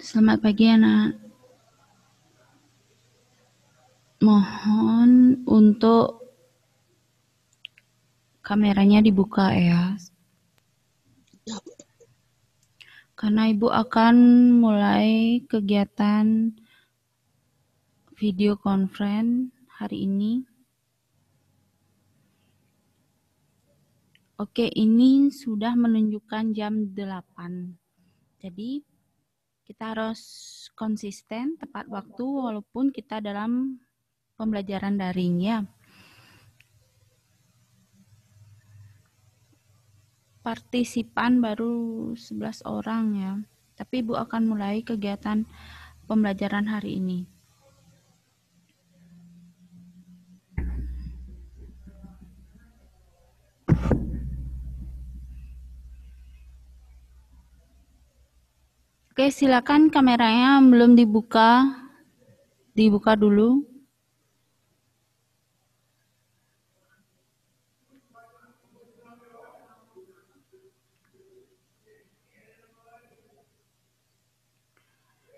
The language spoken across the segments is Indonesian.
Selamat pagi anak. Mohon untuk kameranya dibuka ya. Karena Ibu akan mulai kegiatan video conference hari ini. Oke, ini sudah menunjukkan jam 8. Jadi kita harus konsisten tepat waktu walaupun kita dalam pembelajaran daring ya. Partisipan baru 11 orang ya. Tapi Ibu akan mulai kegiatan pembelajaran hari ini. Oke, silakan kameranya belum dibuka. Dibuka dulu.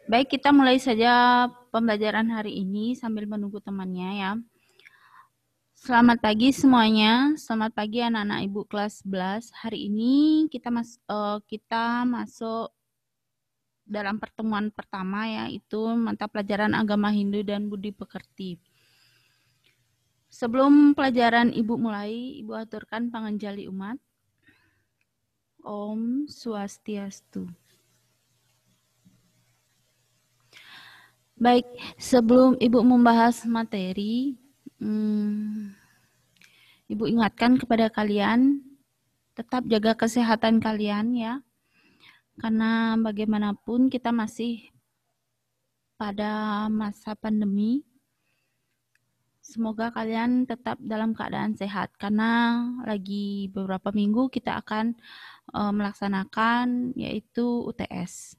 Baik, kita mulai saja pembelajaran hari ini sambil menunggu temannya ya. Selamat pagi semuanya. Selamat pagi anak-anak Ibu kelas 11. Hari ini kita masuk dalam pertemuan pertama yaitu mata pelajaran agama Hindu dan Budi Pekerti. Sebelum pelajaran Ibu mulai, Ibu aturkan panganjali umat. Om Swastiastu. Baik, sebelum Ibu membahas materi, Ibu ingatkan kepada kalian, tetap jaga kesehatan kalian ya. Karena bagaimanapun kita masih pada masa pandemi. Semoga kalian tetap dalam keadaan sehat. Karena lagi beberapa minggu kita akan melaksanakan yaitu UTS.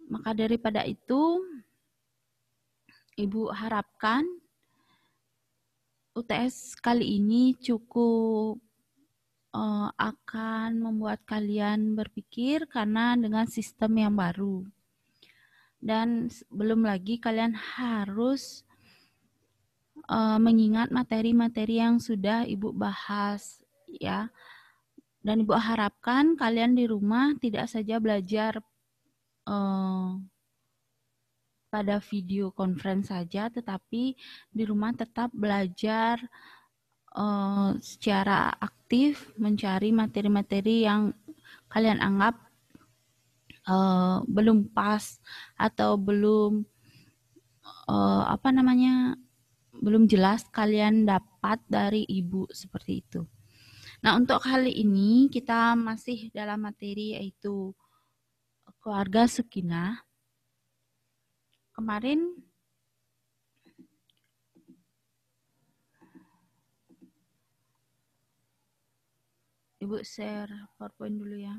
Maka daripada itu, Ibu harapkan UTS kali ini cukup akan membuat kalian berpikir karena dengan sistem yang baru. Dan belum lagi kalian harus mengingat materi-materi yang sudah Ibu bahas ya. Dan Ibu harapkan kalian di rumah tidak saja belajar pada video conference saja, tetapi di rumah tetap belajar secara aktif mencari materi-materi yang kalian anggap belum pas atau belum belum jelas kalian dapat dari Ibu seperti itu. Nah, untuk kali ini kita masih dalam materi yaitu keluarga Sakinah. Kemarin Ibu share PowerPoint dulu ya.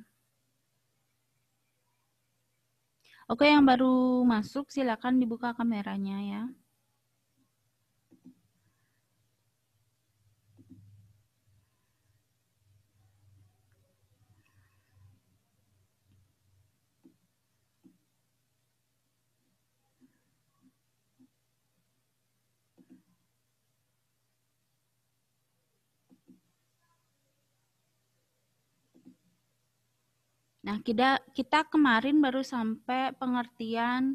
Oke, yang baru masuk silakan dibuka kameranya ya. Nah, kita kemarin baru sampai pengertian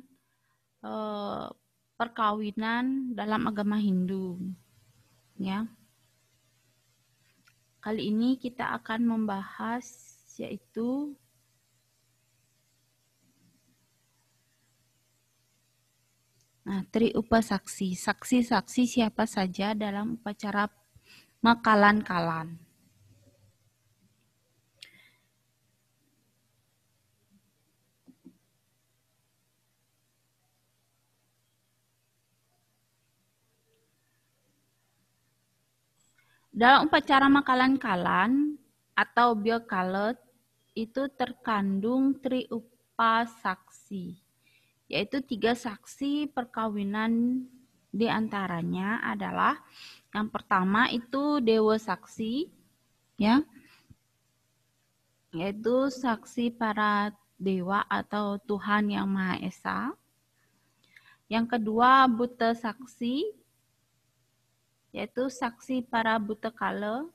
perkawinan dalam agama Hindu. Ya. Kali ini kita akan membahas yaitu Triupa Saksi. Saksi-saksi siapa saja dalam upacara makalan-kalan. Dalam upacara makalan-kalan atau biokalet itu terkandung triupa saksi, yaitu 3 saksi perkawinan, diantaranya adalah yang pertama itu Dewa Saksi, ya, yaitu saksi para dewa atau Tuhan Yang Maha Esa. Yang kedua, buta saksi, yaitu saksi para buta kala.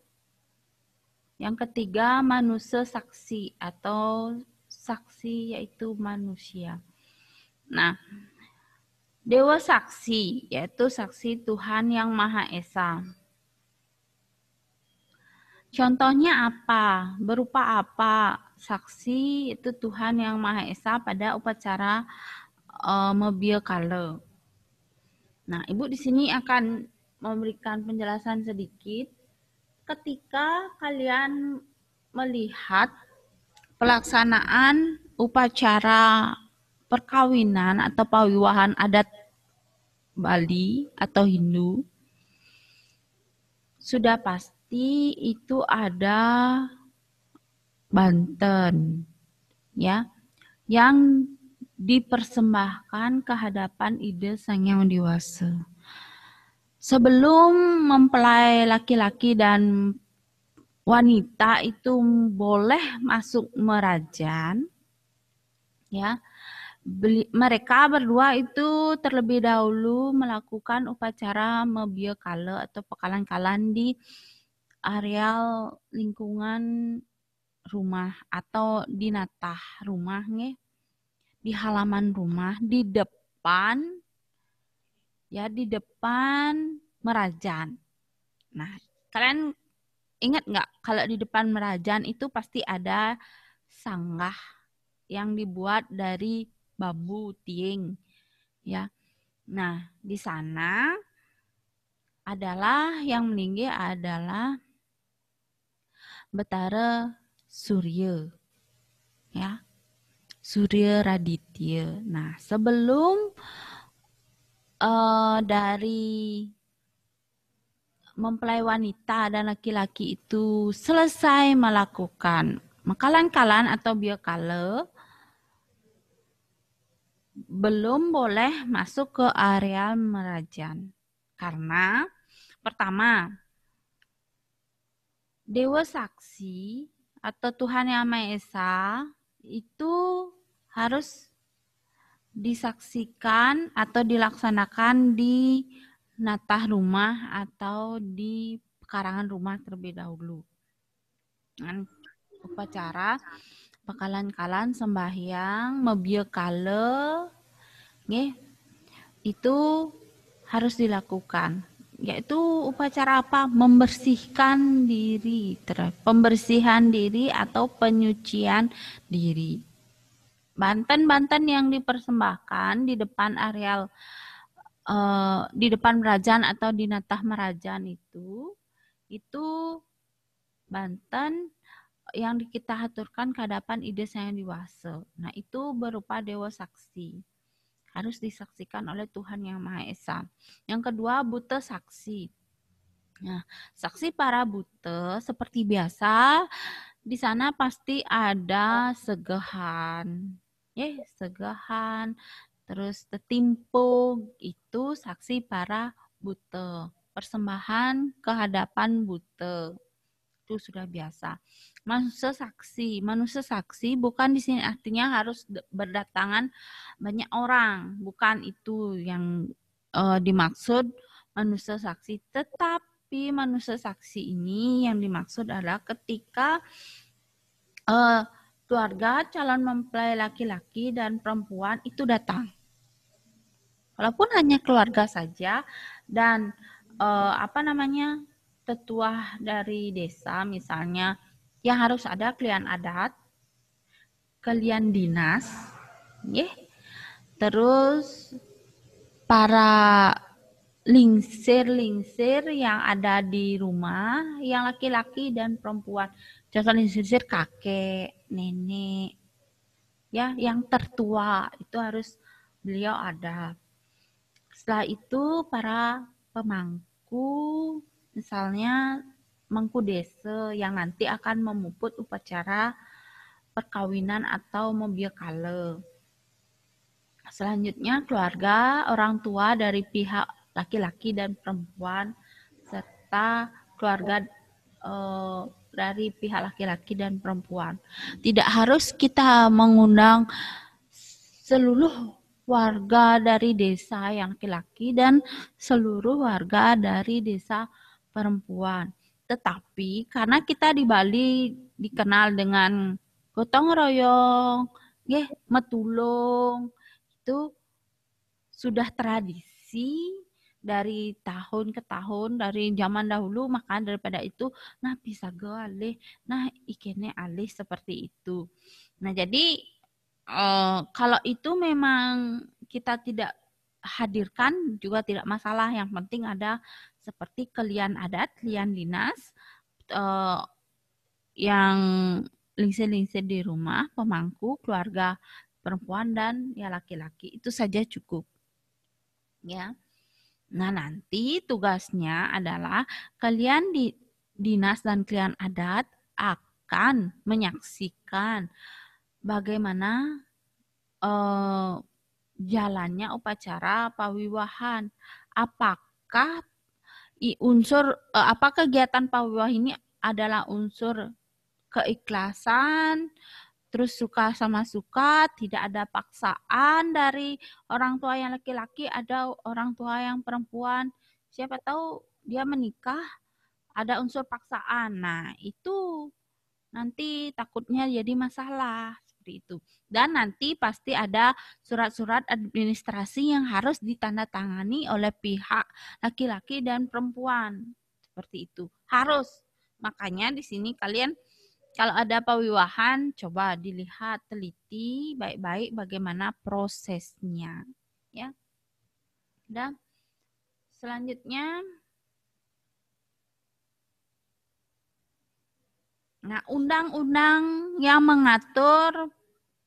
Yang ketiga, manusia saksi atau saksi yaitu manusia. Nah, dewa saksi yaitu saksi Tuhan Yang Maha Esa. Contohnya apa? Berupa apa? Saksi itu Tuhan Yang Maha Esa pada upacara Mebia Kala. Nah, Ibu di sini akan memberikan penjelasan sedikit. Ketika kalian melihat pelaksanaan upacara perkawinan atau pawiwahan adat Bali atau Hindu, sudah pasti itu ada Banten, ya, yang dipersembahkan ke hadapan Ida Sang Hyang Dewasa. Sebelum mempelai laki-laki dan wanita itu boleh masuk merajan, ya, mereka berdua itu terlebih dahulu melakukan upacara Mebia Kala atau pekalan-kalan di areal lingkungan rumah atau di natah rumah, nge, di halaman rumah, di depan, ya, di depan merajan. Nah, kalian ingat nggak kalau di depan merajan itu pasti ada sanggah yang dibuat dari bambu tiing, ya. Nah, di sana adalah yang meninggi adalah Betara Surya, ya. Surya Raditya. Nah, sebelum dari mempelai wanita dan laki-laki itu selesai melakukan mekalan-kalan atau biakala, belum boleh masuk ke area merajan. Karena pertama, Dewa Saksi atau Tuhan Yang Maha Esa itu harus disaksikan atau dilaksanakan di natah rumah atau di pekarangan rumah terlebih dahulu. Dengan upacara pekalan-kalan sembahyang Mebia Kala, itu harus dilakukan. Yaitu upacara apa? Membersihkan diri, pembersihan diri atau penyucian diri. Banten-banten yang dipersembahkan di depan areal di depan merajan atau di natah merajan itu banten yang kita haturkan ke hadapan Ida Sang Hyang Dewasa. Nah, itu berupa dewa saksi. Harus disaksikan oleh Tuhan Yang Maha Esa. Yang kedua, buta saksi. Nah, saksi para buta seperti biasa di sana pasti ada segahan. Segahan, terus tetimpo, itu saksi para buta. Persembahan ke hadapan buta. Itu sudah biasa. Manusia saksi bukan di sini artinya harus berdatangan banyak orang, bukan itu yang dimaksud manusia saksi. Tetapi manusia saksi ini yang dimaksud adalah ketika keluarga calon mempelai laki-laki dan perempuan itu datang. Walaupun hanya keluarga saja dan tetua dari desa misalnya, yang harus ada kalian adat, kalian dinas, terus para lingsir yang ada di rumah, yang laki-laki dan perempuan. Contoh lingsir kakek, nenek, ya, yang tertua itu harus beliau ada. Setelah itu para pemangku, misalnya mangku desa yang nanti akan memuput upacara perkawinan atau Mebia Kala. Selanjutnya keluarga, orang tua dari pihak laki-laki dan perempuan, serta keluarga dari pihak laki-laki dan perempuan. Tidak harus kita mengundang seluruh warga dari desa yang laki-laki dan seluruh warga dari desa perempuan. Tetapi karena kita di Bali dikenal dengan gotong royong, metulung, itu sudah tradisi dari tahun ke tahun, dari zaman dahulu, maka daripada itu nah bisa alih, nah ikene alih seperti itu. Nah jadi kalau itu memang kita tidak hadirkan juga tidak masalah, yang penting ada seperti kalian adat, kalian dinas, yang lingse-lingse di rumah, pemangku, keluarga perempuan dan ya laki-laki, itu saja cukup. Ya. Nah, nanti tugasnya adalah kalian di dinas dan kalian adat akan menyaksikan bagaimana jalannya upacara pawiwahan. Apakah apa kegiatan pawiwahan ini adalah unsur keikhlasan, terus suka sama suka, tidak ada paksaan dari orang tua yang laki-laki, ada orang tua yang perempuan. Siapa tahu dia menikah, ada unsur paksaan. Nah, itu nanti takutnya jadi masalah seperti itu. Dan nanti pasti ada surat-surat administrasi yang harus ditandatangani oleh pihak laki-laki dan perempuan. Seperti itu. Harus. Makanya di sini kalian kalau ada pawiwahan, coba dilihat teliti baik-baik bagaimana prosesnya, ya. Dan selanjutnya, nah undang-undang yang mengatur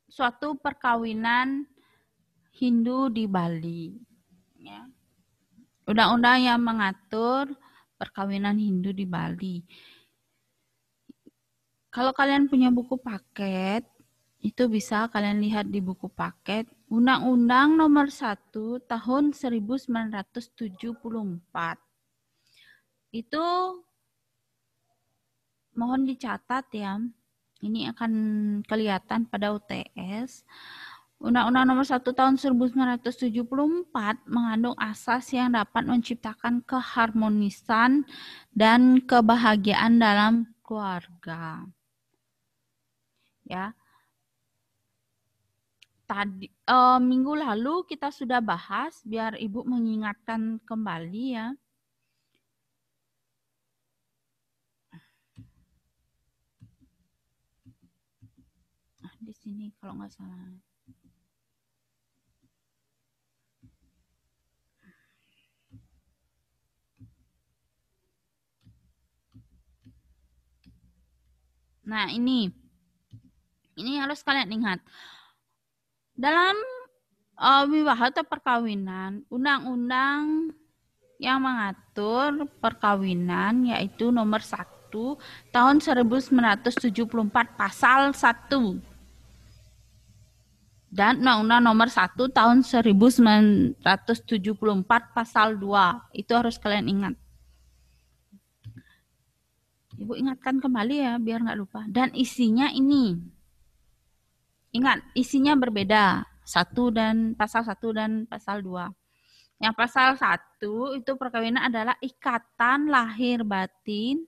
suatu perkawinan Hindu di Bali, ya. Undang-undang yang mengatur perkawinan Hindu di Bali. Kalau kalian punya buku paket, itu bisa kalian lihat di buku paket Undang-Undang Nomor 1 Tahun 1974. Itu mohon dicatat ya. Ini akan kelihatan pada UTS. Undang-Undang Nomor 1 Tahun 1974 mengandung asas yang dapat menciptakan keharmonisan dan kebahagiaan dalam keluarga. Ya. Tadi minggu lalu kita sudah bahas, biar Ibu mengingatkan kembali ya. Di sini kalau nggak salah. Nah, ini harus kalian ingat. Dalam wiwaha atau perkawinan, undang-undang yang mengatur perkawinan yaitu nomor 1 tahun 1974 pasal 1 dan undang-undang nomor 1 tahun 1974 pasal 2. Itu harus kalian ingat. Ibu ingatkan kembali ya biar nggak lupa. Dan isinya ini. Ingat, isinya berbeda. Pasal 1 dan pasal 2. Yang pasal 1 itu perkawinan adalah ikatan lahir batin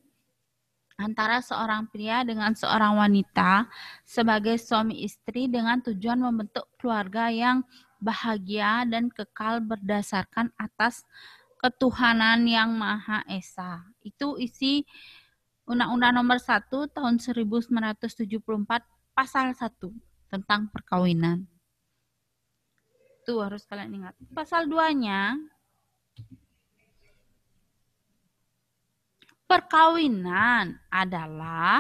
antara seorang pria dengan seorang wanita sebagai suami istri dengan tujuan membentuk keluarga yang bahagia dan kekal berdasarkan atas ketuhanan yang Maha Esa. Itu isi Undang-Undang Nomor 1 Tahun 1974 Pasal 1 tentang perkawinan. Itu harus kalian ingat. Pasal 2-nya, perkawinan adalah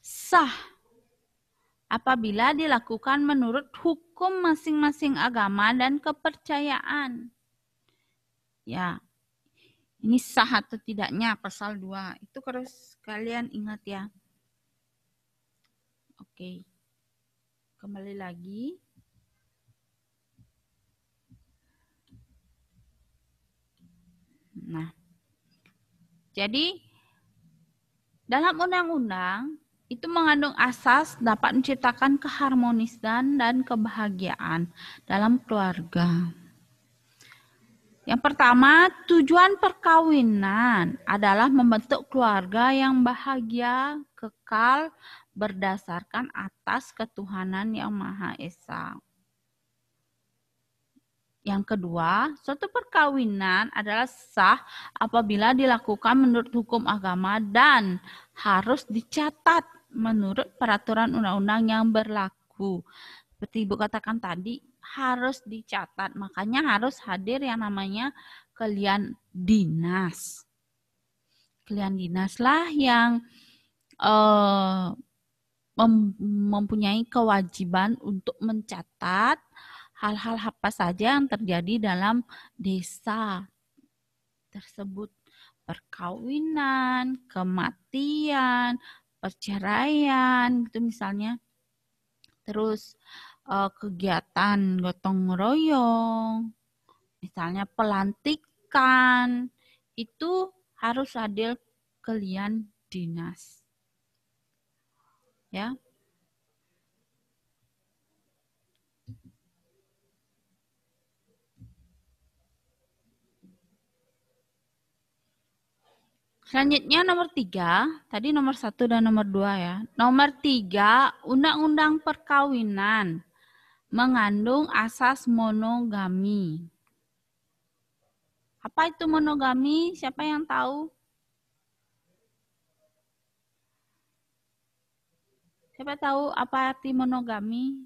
sah apabila dilakukan menurut hukum masing-masing agama dan kepercayaan. Ya, ini sah atau tidaknya pasal 2. Itu harus kalian ingat ya. Oke. Kembali lagi. Nah, jadi Dalam undang-undang itu mengandung asas dapat menciptakan keharmonisan dan kebahagiaan dalam keluarga. Yang pertama, tujuan perkawinan adalah membentuk keluarga yang bahagia, kekal, berdasarkan atas ketuhanan yang Maha Esa. Yang kedua, suatu perkawinan adalah sah apabila dilakukan menurut hukum agama dan harus dicatat menurut peraturan undang-undang yang berlaku. Seperti Ibu katakan tadi, harus dicatat. Makanya harus hadir yang namanya kelian dinas. Kelian dinas lah yang mempunyai kewajiban untuk mencatat hal-hal apa saja yang terjadi dalam desa tersebut. Perkawinan, kematian, perceraian, gitu misalnya. Terus kegiatan gotong royong, misalnya pelantikan, itu harus hadir kalian dinas. Ya. Selanjutnya nomor 3, tadi nomor 1 dan nomor 2 ya. Nomor 3, Undang-Undang Perkawinan mengandung asas monogami. Apa itu monogami? Siapa yang tahu? Siapa tahu apa arti monogami?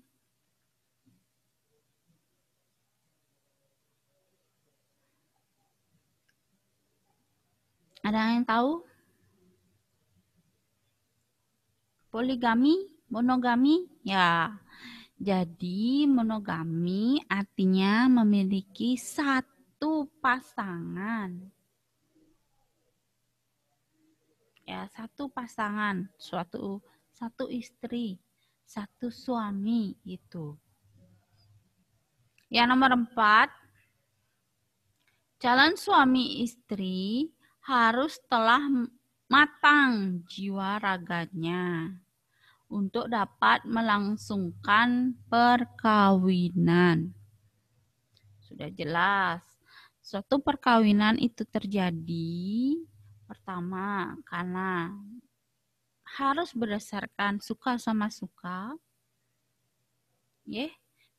Ada yang tahu? Poligami, monogami? Ya. Jadi monogami artinya memiliki satu pasangan. Ya, satu pasangan, satu istri, satu suami itu. Yang nomor 4, calon suami istri harus telah matang jiwa raganya untuk dapat melangsungkan perkawinan. Sudah jelas, suatu perkawinan itu terjadi pertama karena harus berdasarkan suka sama suka,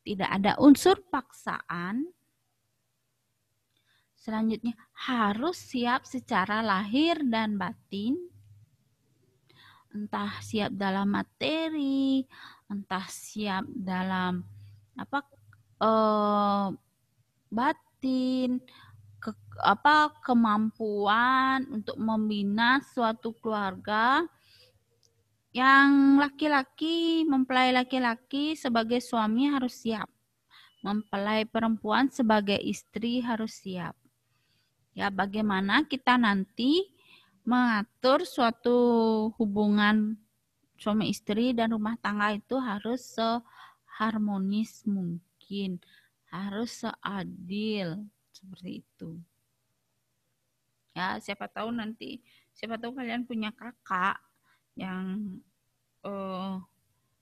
tidak ada unsur paksaan. Selanjutnya harus siap secara lahir dan batin, entah siap dalam materi, entah siap dalam batin, kemampuan untuk membina suatu keluarga. Yang laki-laki, mempelai laki-laki sebagai suami harus siap. Mempelai perempuan sebagai istri harus siap. Ya, bagaimana kita nanti mengatur suatu hubungan suami istri dan rumah tangga itu harus seharmonis mungkin, harus seadil seperti itu. Ya, siapa tahu kalian punya kakak yang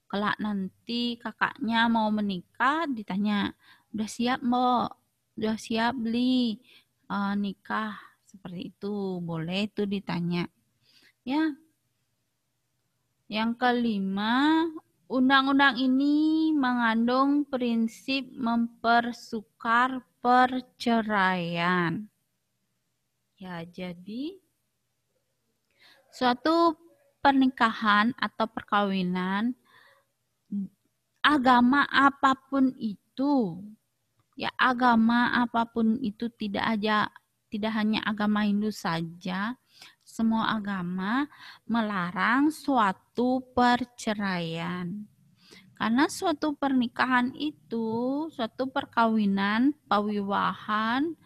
kelak nanti kakaknya mau menikah, ditanya, udah siap Mbak? Udah siap beli nikah? Seperti itu, boleh itu ditanya. Ya. Yang kelima, undang-undang ini mengandung prinsip mempersukar perceraian. Ya, jadi suatu pernikahan atau perkawinan agama apapun itu, ya agama apapun itu tidak hanya agama Hindu saja, semua agama melarang suatu perceraian. Karena suatu pernikahan itu, suatu perkawinan, pawiwahan,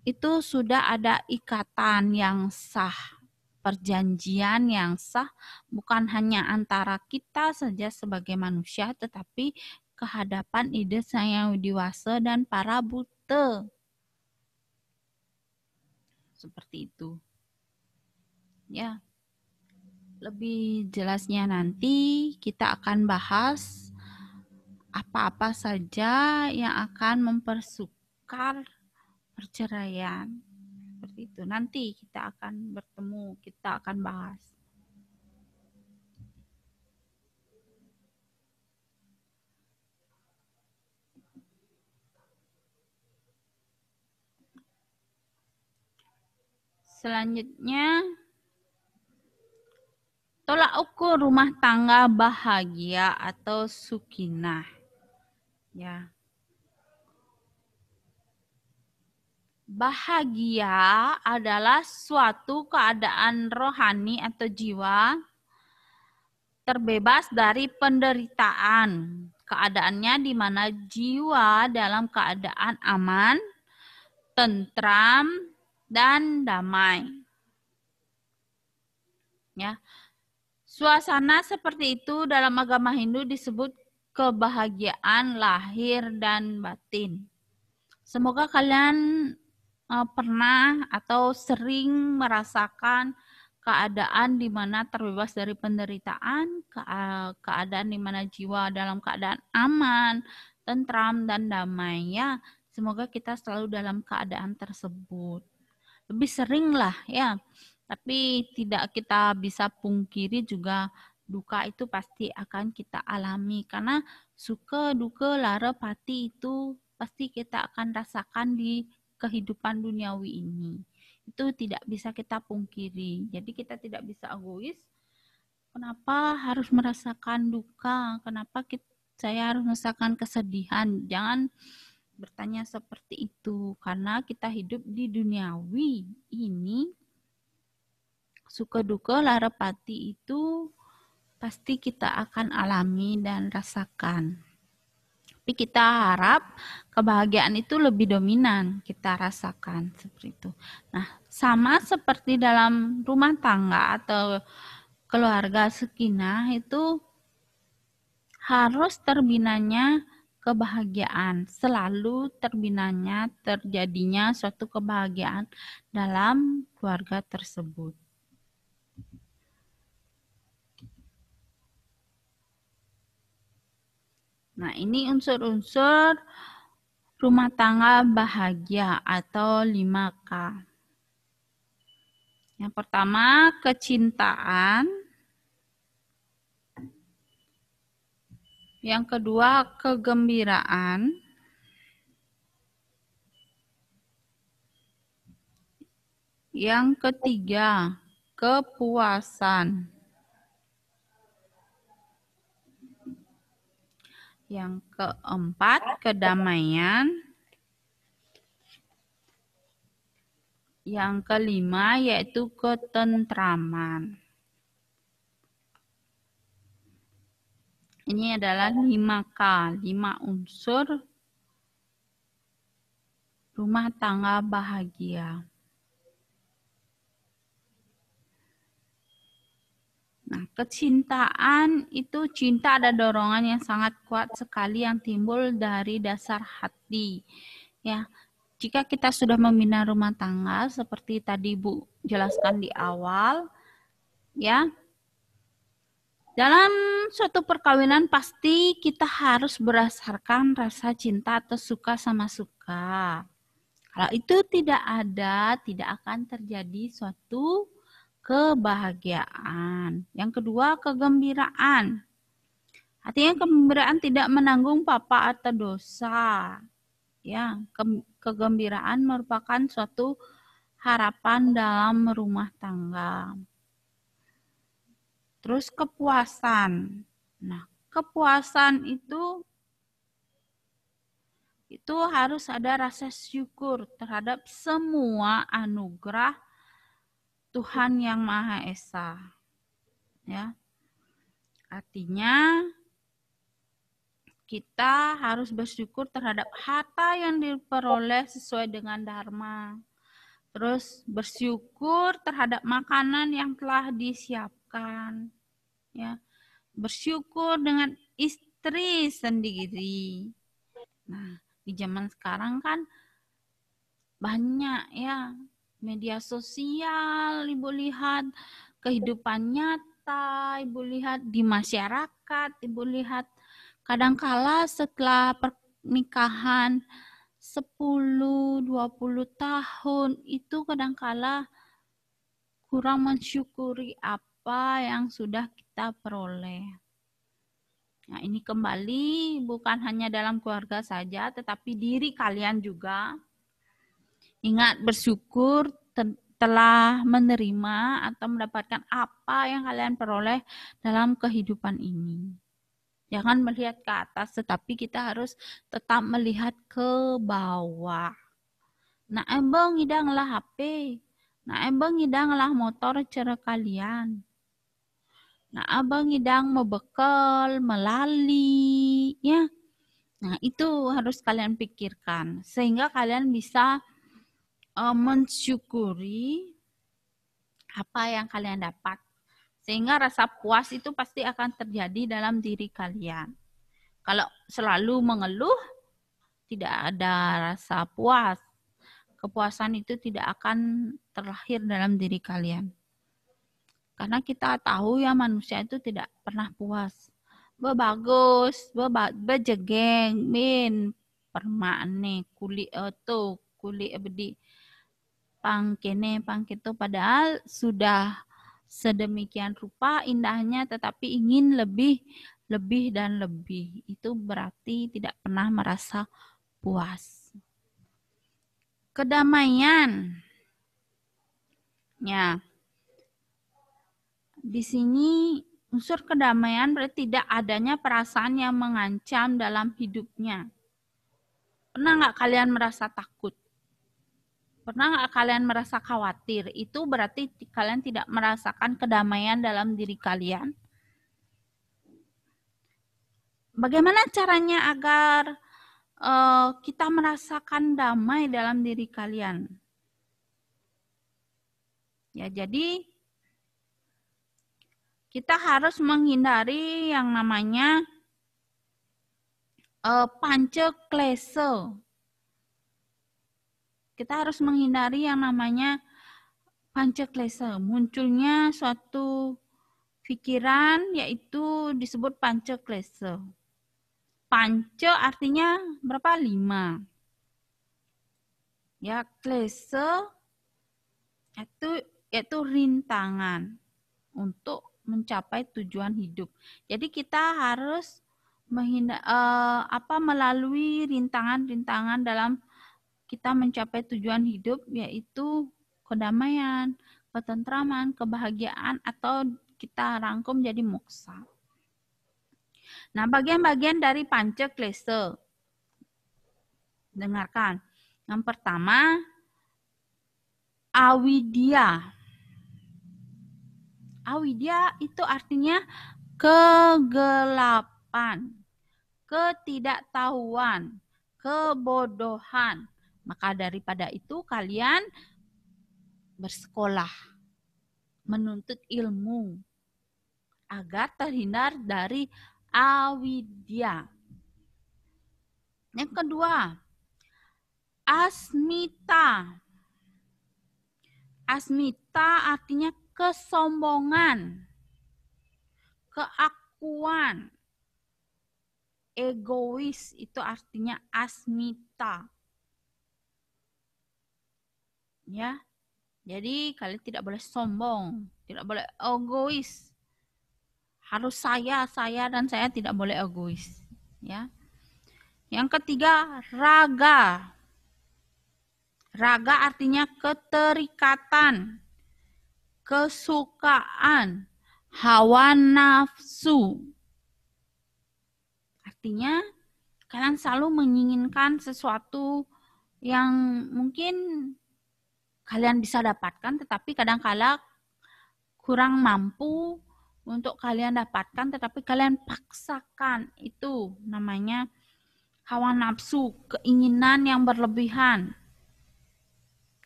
itu sudah ada ikatan yang sah, perjanjian yang sah, bukan hanya antara kita saja sebagai manusia, tetapi kehadapan ide Sang Yang Widi Wasa dan para buta. Seperti itu. Ya. Lebih jelasnya nanti kita akan bahas apa-apa saja yang akan mempersukar perceraian. Seperti itu. Nanti kita akan bertemu, kita akan bahas. Selanjutnya, tolak ukur rumah tangga bahagia atau sukinah. Ya. Bahagia adalah suatu keadaan rohani atau jiwa terbebas dari penderitaan. Keadaannya di mana jiwa dalam keadaan aman, tentram, dan damai. Ya. Suasana seperti itu dalam agama Hindu disebut kebahagiaan lahir dan batin. Semoga kalian pernah atau sering merasakan keadaan di mana terbebas dari penderitaan, keadaan di mana jiwa dalam keadaan aman, tentram, dan damai. Ya, semoga kita selalu dalam keadaan tersebut. Lebih sering lah ya, tapi tidak kita bisa pungkiri juga duka itu pasti akan kita alami karena suka, duka, lara, pati itu pasti kita akan rasakan di kehidupan duniawi ini. Itu tidak bisa kita pungkiri. Jadi kita tidak bisa egois. Kenapa harus merasakan duka? Kenapa saya harus merasakan kesedihan? Jangan bertanya seperti itu karena kita hidup di duniawi ini suka duka lara pati itu pasti kita akan alami dan rasakan. Tapi kita harap kebahagiaan itu lebih dominan kita rasakan seperti itu. Nah, sama seperti dalam rumah tangga atau keluarga sakinah itu harus terbinanya kebahagiaan, selalu terbinanya terjadinya suatu kebahagiaan dalam keluarga tersebut. Nah, ini unsur-unsur rumah tangga bahagia atau 5K. Yang pertama, kecintaan. Yang kedua, kegembiraan. Yang ketiga, kepuasan. Yang keempat, kedamaian. Yang kelima, yaitu ketentraman. Ini adalah 5K, 5 unsur rumah tangga bahagia. Nah, kecintaan itu cinta ada dorongan yang sangat kuat sekali yang timbul dari dasar hati. Ya, jika kita sudah membina rumah tangga seperti tadi Bu jelaskan di awal, ya. Dalam suatu perkawinan pasti kita harus berdasarkan rasa cinta atau suka sama suka. Kalau itu tidak ada, tidak akan terjadi suatu kebahagiaan. Yang kedua, kegembiraan. Artinya kegembiraan tidak menanggung papa atau dosa. Ya, kegembiraan merupakan suatu harapan dalam rumah tangga. Terus kepuasan. Nah, kepuasan itu harus ada rasa syukur terhadap semua anugerah Tuhan yang Maha Esa. Ya. Artinya kita harus bersyukur terhadap harta yang diperoleh sesuai dengan dharma. Terus bersyukur terhadap makanan yang telah disiapkan. Ya. Bersyukur dengan istri sendiri. Nah, di zaman sekarang kan banyak ya media sosial, Ibu lihat kehidupan nyata swasta, Ibu lihat di masyarakat, Ibu lihat kadangkala setelah pernikahan 10-20 tahun itu kadangkala kurang mensyukuri apa yang sudah kita peroleh. Nah, ini kembali bukan hanya dalam keluarga saja, tetapi diri kalian juga. Ingat bersyukur telah menerima atau mendapatkan apa yang kalian peroleh dalam kehidupan ini. Jangan melihat ke atas, tetapi kita harus tetap melihat ke bawah. Nah, ebang ngidanglah HP. Nah, ebang ngidanglah motor cara kalian. Nah, abang ngidang mau bekal, melali, ya. Nah, itu harus kalian pikirkan sehingga kalian bisa mensyukuri apa yang kalian dapat. Sehingga rasa puas itu pasti akan terjadi dalam diri kalian. Kalau selalu mengeluh, tidak ada rasa puas. Kepuasan itu tidak akan terlahir dalam diri kalian. Karena kita tahu ya manusia itu tidak pernah puas. Bagus, bejegeng, min, permane, kulit itu, kulit bedi, pangkene, pangketu, padahal sudah sedemikian rupa indahnya, tetapi ingin lebih dan lebih. Itu berarti tidak pernah merasa puas. Kedamaian. Ya. Di sini unsur kedamaian berarti tidak adanya perasaan yang mengancam dalam hidupnya. Pernah nggak kalian merasa takut? Pernah nggak kalian merasa khawatir? Itu berarti kalian tidak merasakan kedamaian dalam diri kalian. Bagaimana caranya agar kita merasakan damai dalam diri kalian? Ya, jadi kita harus menghindari yang namanya panceklese. Kita harus menghindari yang namanya panceklese. Munculnya suatu pikiran yaitu disebut panceklese. Pance artinya berapa? 5. Ya, klese yaitu rintangan untuk mencapai tujuan hidup. Jadi kita harus melalui rintangan-rintangan dalam kita mencapai tujuan hidup, yaitu kedamaian, ketentraman, kebahagiaan, atau kita rangkum jadi moksa. Nah, bagian-bagian dari panceklese. Dengarkan. Yang pertama, avidya. Avidya itu artinya kegelapan, ketidaktahuan, kebodohan. Maka daripada itu kalian bersekolah, menuntut ilmu agar terhindar dari avidya. Yang kedua, asmita. Asmita artinya kesombongan, keakuan, egois, itu artinya asmita. Ya, jadi kalian tidak boleh sombong, tidak boleh egois. Harus saya, dan saya tidak boleh egois. Ya. Yang ketiga, raga. Raga artinya keterikatan, kesukaan, hawa nafsu. Artinya kalian selalu menginginkan sesuatu yang mungkin kalian bisa dapatkan, tetapi kadang-kala kurang mampu untuk kalian dapatkan, tetapi kalian paksakan. Itu namanya hawa nafsu, keinginan yang berlebihan.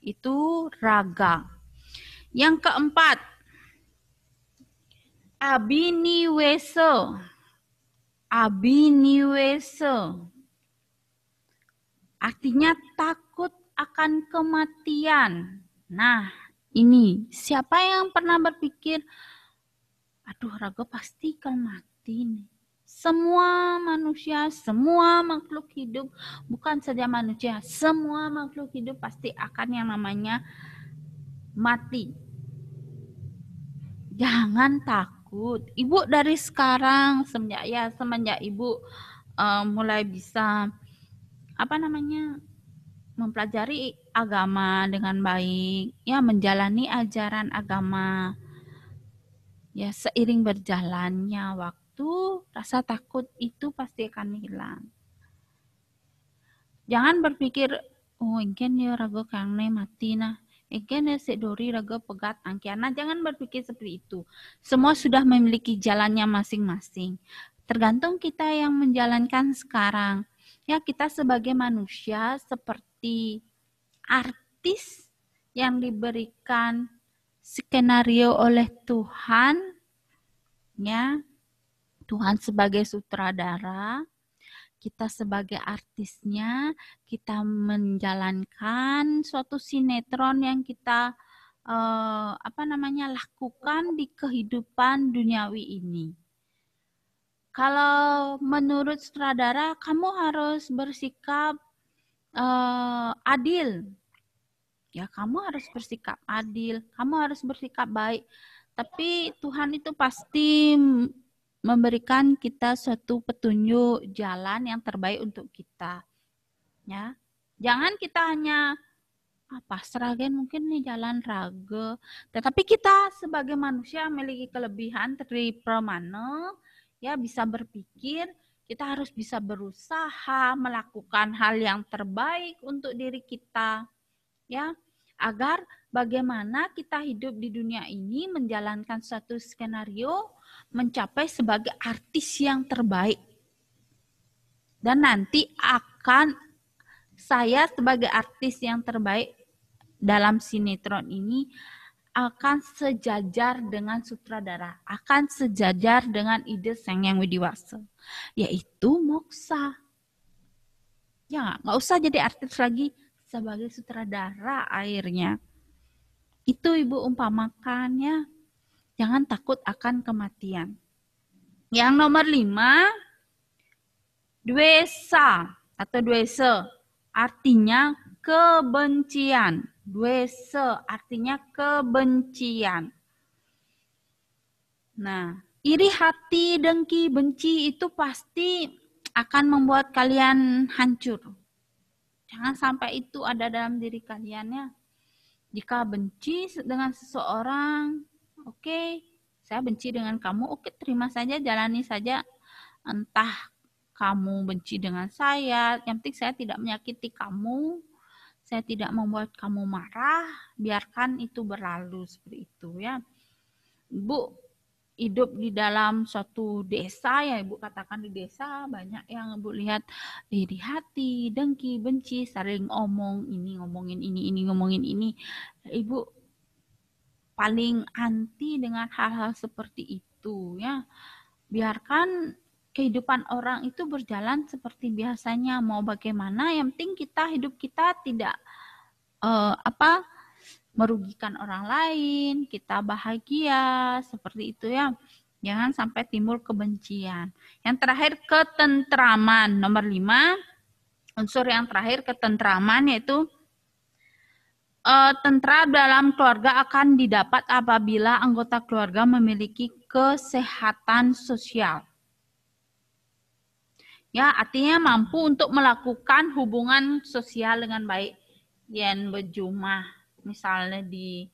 Itu raga. Yang keempat, abiniwese. Abiniwese artinya takut akan kematian. Nah, ini siapa yang pernah berpikir aduh raga pasti kan mati nih. Semua manusia, semua makhluk hidup, bukan saja manusia, semua makhluk hidup pasti akan yang namanya mati. Jangan takut. Ibu dari sekarang semenjak Ibu mulai bisa mempelajari agama dengan baik, ya menjalani ajaran agama. Ya seiring berjalannya waktu, rasa takut itu pasti akan hilang. Jangan berpikir, oh ingin ya raga kangne mati nah. Ingin ya sedori raga pegat angkiana. Jangan berpikir seperti itu. Semua sudah memiliki jalannya masing-masing. Tergantung kita yang menjalankan sekarang. Ya kita sebagai manusia seperti artis yang diberikan skenario oleh Tuhan, ya Tuhan sebagai sutradara, kita sebagai artisnya, kita menjalankan suatu sinetron yang kita lakukan di kehidupan duniawi ini. Kalau menurut sutradara, kamu harus bersikap adil. Ya, kamu harus bersikap adil, kamu harus bersikap baik. Tapi Tuhan itu pasti memberikan kita suatu petunjuk jalan yang terbaik untuk kita. Ya, jangan kita hanya pasrah mungkin nih jalan raga. Tetapi kita sebagai manusia memiliki kelebihan dari permana, ya bisa berpikir, kita harus bisa berusaha melakukan hal yang terbaik untuk diri kita. Ya, agar bagaimana kita hidup di dunia ini menjalankan suatu skenario mencapai sebagai artis yang terbaik. Dan nanti akan saya sebagai artis yang terbaik dalam sinetron ini akan sejajar dengan sutradara, akan sejajar dengan ide Sengyang Widiwasa, yaitu Moksa. Ya, nggak usah jadi artis lagi, sebagai sutradara akhirnya. Itu Ibu umpamakan ya. Jangan takut akan kematian. Yang nomor 5, dwesa atau dwese artinya kebencian. Dwese artinya kebencian. Nah, iri hati, dengki, benci itu pasti akan membuat kalian hancur. Jangan sampai itu ada dalam diri kalian ya. Jika benci dengan seseorang, oke, saya benci dengan kamu, oke, terima saja, jalani saja. Entah kamu benci dengan saya, yang penting saya tidak menyakiti kamu, saya tidak membuat kamu marah, biarkan itu berlalu seperti itu ya. Ibu hidup di dalam suatu desa ya, Ibu katakan di desa banyak yang Ibu lihat iri hati, dengki, benci, saling ngomongin ini, ngomongin ini. Ibu paling anti dengan hal-hal seperti itu ya. Biarkan kehidupan orang itu berjalan seperti biasanya, mau bagaimana yang penting hidup kita tidak merugikan orang lain, kita bahagia, seperti itu ya. Jangan sampai timbul kebencian. Yang terakhir ketentraman. Nomor 5, unsur yang terakhir ketentraman yaitu tentram dalam keluarga akan didapat apabila anggota keluarga memiliki kesehatan sosial. Ya, artinya mampu untuk melakukan hubungan sosial dengan baik. Yang berjumlah, misalnya di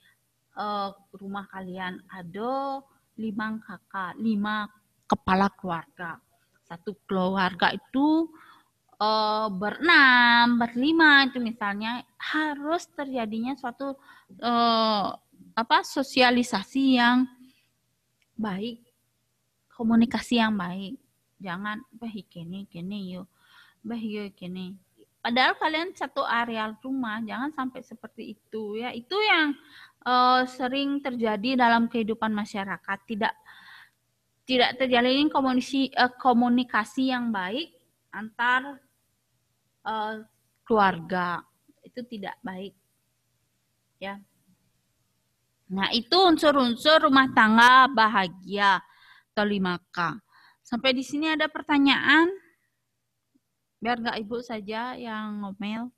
rumah kalian ada 5 kakak, 5 kepala keluarga. Satu keluarga itu berenam, berlima itu misalnya, harus terjadinya suatu sosialisasi yang baik, komunikasi yang baik. Jangan kene yuk, kene. Padahal kalian satu areal rumah, jangan sampai seperti itu ya. Itu yang sering terjadi dalam kehidupan masyarakat. Tidak terjalin komunikasi yang baik antar keluarga. Itu tidak baik ya. Nah, itu unsur-unsur rumah tangga bahagia atau 5K. Sampai di sini ada pertanyaan? Biar nggak Ibu saja yang ngomel.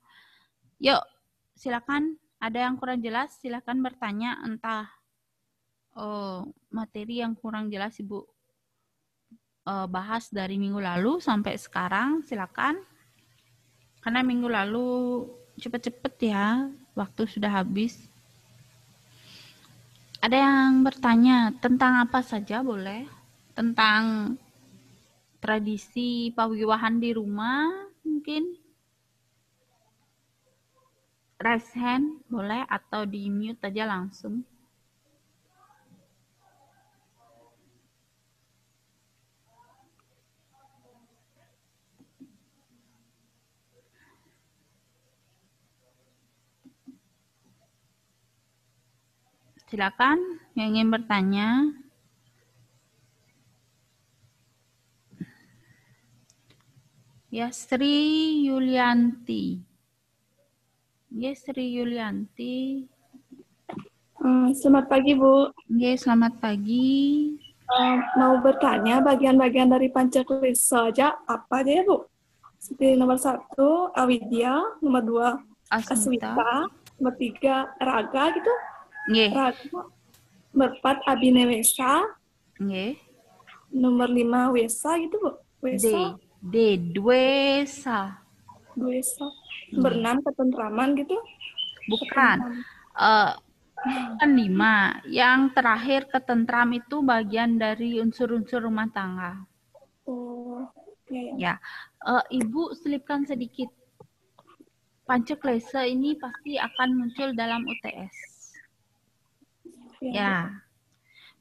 Yuk, silakan. Ada yang kurang jelas, silakan bertanya. Entah materi yang kurang jelas Ibu bahas dari minggu lalu sampai sekarang, silakan. Karena minggu lalu cepet-cepet ya, waktu sudah habis. Ada yang bertanya tentang apa saja boleh? Tentang tradisi pawiwahan di rumah mungkin? Raise hand boleh atau di mute aja langsung. Silakan yang ingin bertanya. Ya, Sri Yulianti. Ya, Sri Yulianti. Selamat pagi, Bu. Ya, selamat pagi. Mau bertanya bagian-bagian dari Pancaklesa aja apa aja ya, Bu? Seperti nomor 1, Awidya, nomor 2, Asmita. Aswita, nomor 3, Raga gitu. Nggih. Raga. Nomor 4, Abinewesa. Nggih. Nomor 5, Wesa gitu, Bu. Wesa. Dwesa. Wesa. Nomor 6, ketentraman gitu. Bukan. Bukan 5. Yang terakhir ketentram itu bagian dari unsur-unsur rumah tangga. Oh, ya. Ibu selipkan sedikit. Pancaklesa ini pasti akan muncul dalam UTS. Ya.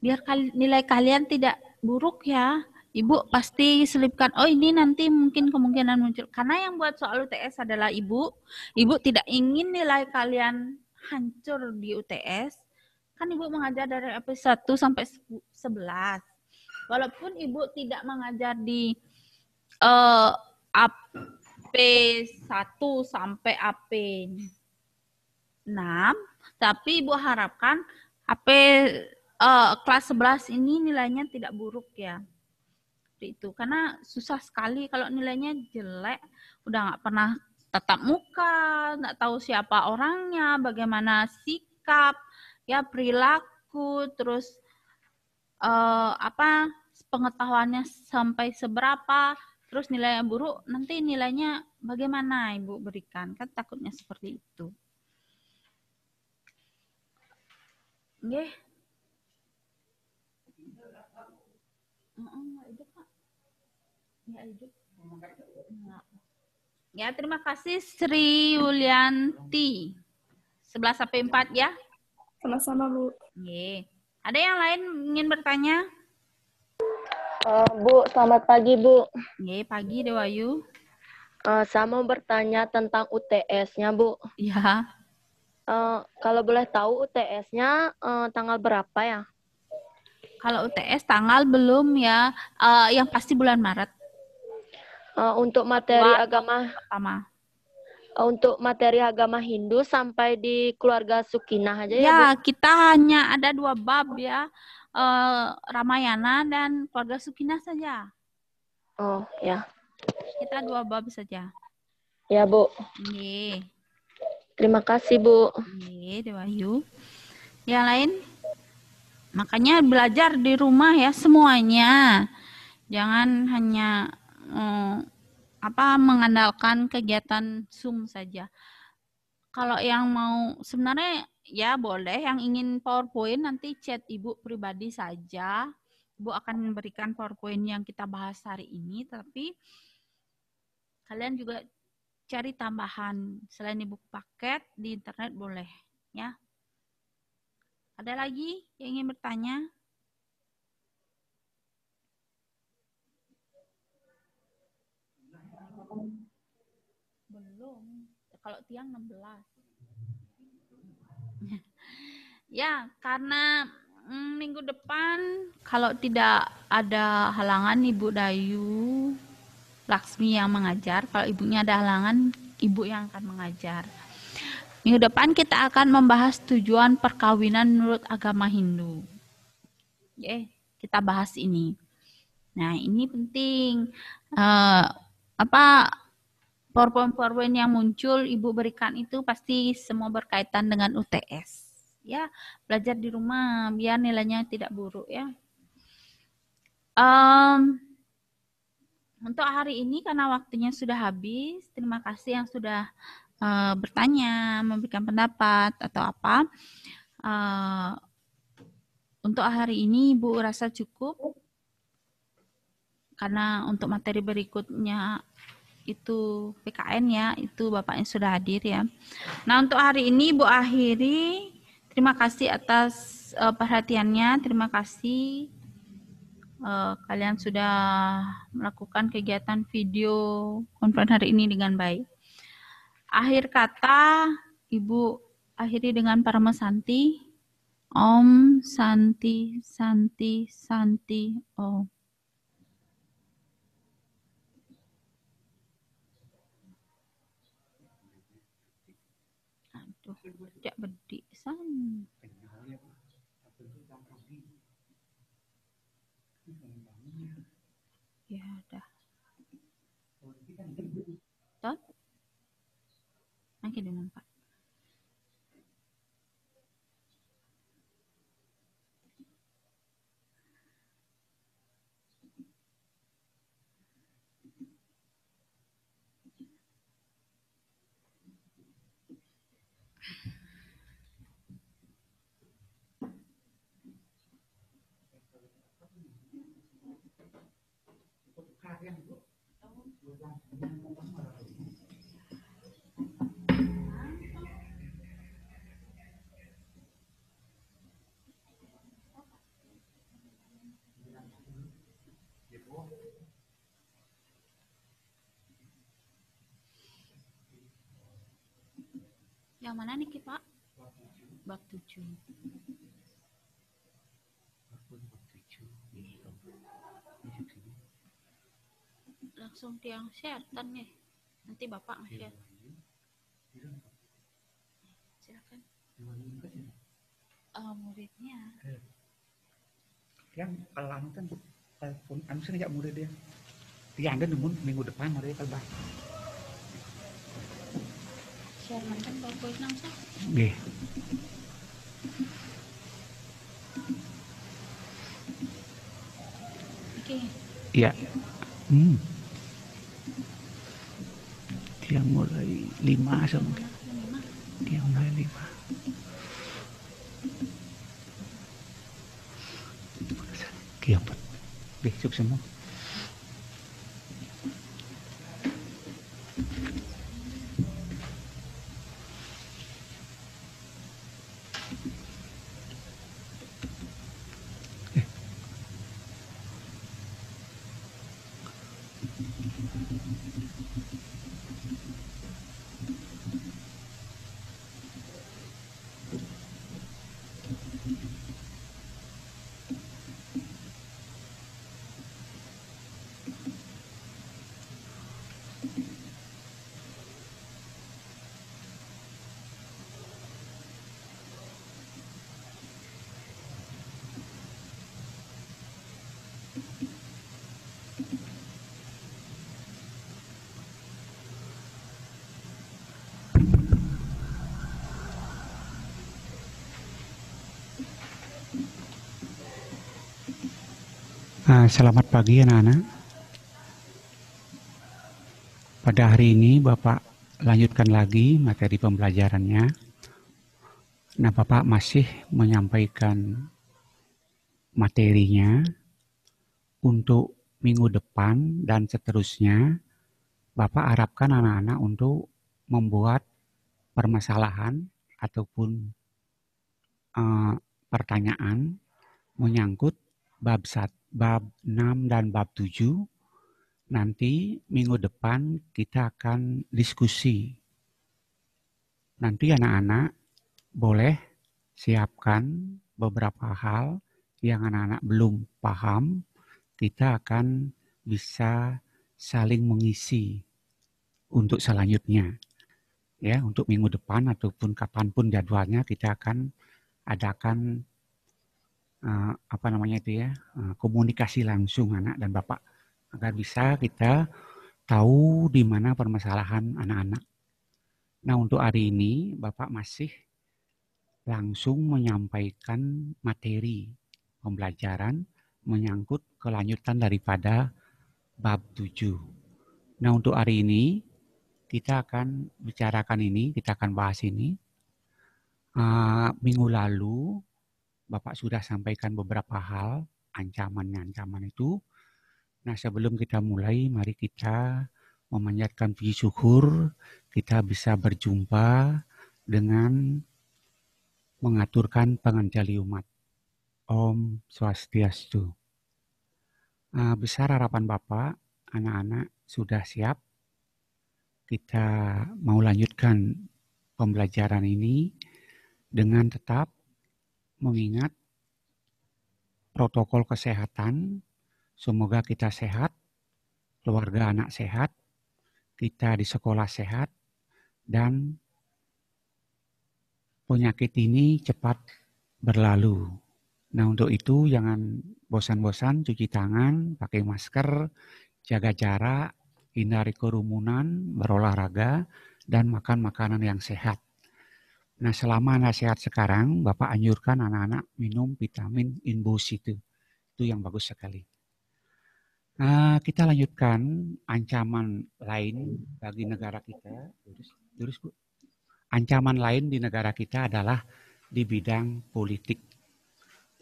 Biar nilai kalian tidak buruk ya. Ibu pasti selipkan, oh ini nanti mungkin kemungkinan muncul. Karena yang buat soal UTS adalah Ibu. Ibu tidak ingin nilai kalian hancur di UTS. Kan Ibu mengajar dari AP1 sampai 11. Walaupun Ibu tidak mengajar di AP1 sampai AP6, tapi Ibu harapkan AP kelas 11 ini nilainya tidak buruk ya. Itu karena susah sekali kalau nilainya jelek, udah nggak pernah tatap muka, nggak tahu siapa orangnya, bagaimana sikap, ya perilaku, terus pengetahuannya sampai seberapa, terus nilainya buruk, nanti nilainya bagaimana Ibu berikan? Kan takutnya seperti itu. Nggih. Ya, terima kasih Sri Yulianti. 11 sampai 4 ya. Sama-sama, Bu. Oke. Ada yang lain ingin bertanya? Bu, selamat pagi, Bu. Oke, pagi Dewayu. Saya mau bertanya tentang UTS-nya, Bu. Ya. Kalau boleh tahu UTS-nya tanggal berapa ya? Kalau UTS tanggal belum ya, yang pasti bulan Maret. Untuk materi agama pertama. Untuk materi agama Hindu sampai di keluarga Sukinah aja ya, Ya, Bu? kita hanya ada 2 bab ya, Ramayana dan keluarga Sukinah saja. Oh, ya. Kita 2 bab saja. Ya, Bu. Oke. Terima kasih, Bu. Oke, Dewayu. Yang lain? Makanya belajar di rumah ya semuanya. Jangan hanya mengandalkan kegiatan Zoom saja. Kalau yang mau sebenarnya ya boleh, yang ingin PowerPoint nanti chat Ibu pribadi saja. Ibu akan memberikan PowerPoint yang kita bahas hari ini, tapi kalian juga cari tambahan selain Ibu paket di internet boleh ya. Ada lagi yang ingin bertanya? Belum. Kalau tiang 16. Ya, karena minggu depan kalau tidak ada halangan Ibu Dayu Laksmi yang mengajar, kalau ibunya ada halangan, Ibu yang akan mengajar. Minggu depan kita akan membahas tujuan perkawinan menurut agama Hindu. Kita bahas ini. Nah, ini penting. PowerPoint yang muncul Ibu berikan itu pasti semua berkaitan dengan UTS. Ya, belajar di rumah biar nilainya tidak buruk ya. Untuk hari ini karena waktunya sudah habis, terima kasih yang sudah bertanya, memberikan pendapat atau apa. Untuk hari ini Ibu rasa cukup, karena untuk materi berikutnya itu PKN ya, itu Bapaknya sudah hadir ya. Nah, untuk hari ini Ibu akhiri. Terima kasih atas perhatiannya, terima kasih. Kalian sudah melakukan kegiatan video konferensi hari ini dengan baik. Akhir kata, Ibu akhiri dengan Parama Santi. Om Santi Santi Santi Om. Aduh, tidak berdik san. Ya dah. Tot. Makin nampak. Yang mana nih Pak? Bab 7. Langsung tiang share kan nih. Nanti Bapak nge-share. Silakan. Muridnya. Yang kalau kan telepon anu sih ngajak murid dia. Dia Anda minggu depan ada kalbah. Share mantan PowerPoint langsung. Nggih. Oke. Iya. Dia mulai 5 sama. Dia mulai 5. Kiamat. Besok semua. Selamat pagi anak-anak. Pada hari ini Bapak lanjutkan lagi materi pembelajarannya. Nah, Bapak masih menyampaikan materinya untuk minggu depan dan seterusnya. Bapak harapkan anak-anak untuk membuat permasalahan ataupun pertanyaan menyangkut bab 6 dan bab 7. Nanti minggu depan kita akan diskusi. Nanti anak-anak boleh siapkan beberapa hal yang anak-anak belum paham. Kita akan bisa saling mengisi untuk selanjutnya. Ya, untuk minggu depan ataupun kapanpun jadwalnya kita akan adakan komunikasi langsung anak dan bapak agar bisa kita tahu di mana permasalahan anak-anak. Nah, untuk hari ini bapak masih langsung menyampaikan materi pembelajaran menyangkut kelanjutan daripada bab 7. Nah, untuk hari ini kita akan bicarakan ini, kita akan bahas ini. Minggu lalu Bapak sudah sampaikan beberapa hal, ancaman itu. Nah, sebelum kita mulai, mari kita memanjatkan puji syukur, kita bisa berjumpa dengan mengaturkan panganjali umat. Om Swastiastu. Besar harapan Bapak, anak-anak sudah siap. Kita mau lanjutkan pembelajaran ini dengan tetap mengingat protokol kesehatan. Semoga kita sehat, keluarga anak sehat, kita di sekolah sehat, dan penyakit ini cepat berlalu. Nah, untuk itu jangan bosan-bosan cuci tangan, pakai masker, jaga jarak, hindari kerumunan, berolahraga, dan makan makanan yang sehat. Nah, selama anak sehat sekarang, Bapak anjurkan anak-anak minum vitamin Inbus itu. Itu yang bagus sekali. Nah, kita lanjutkan ancaman lain bagi negara kita. Terus, Bu. Ancaman lain di negara kita adalah di bidang politik.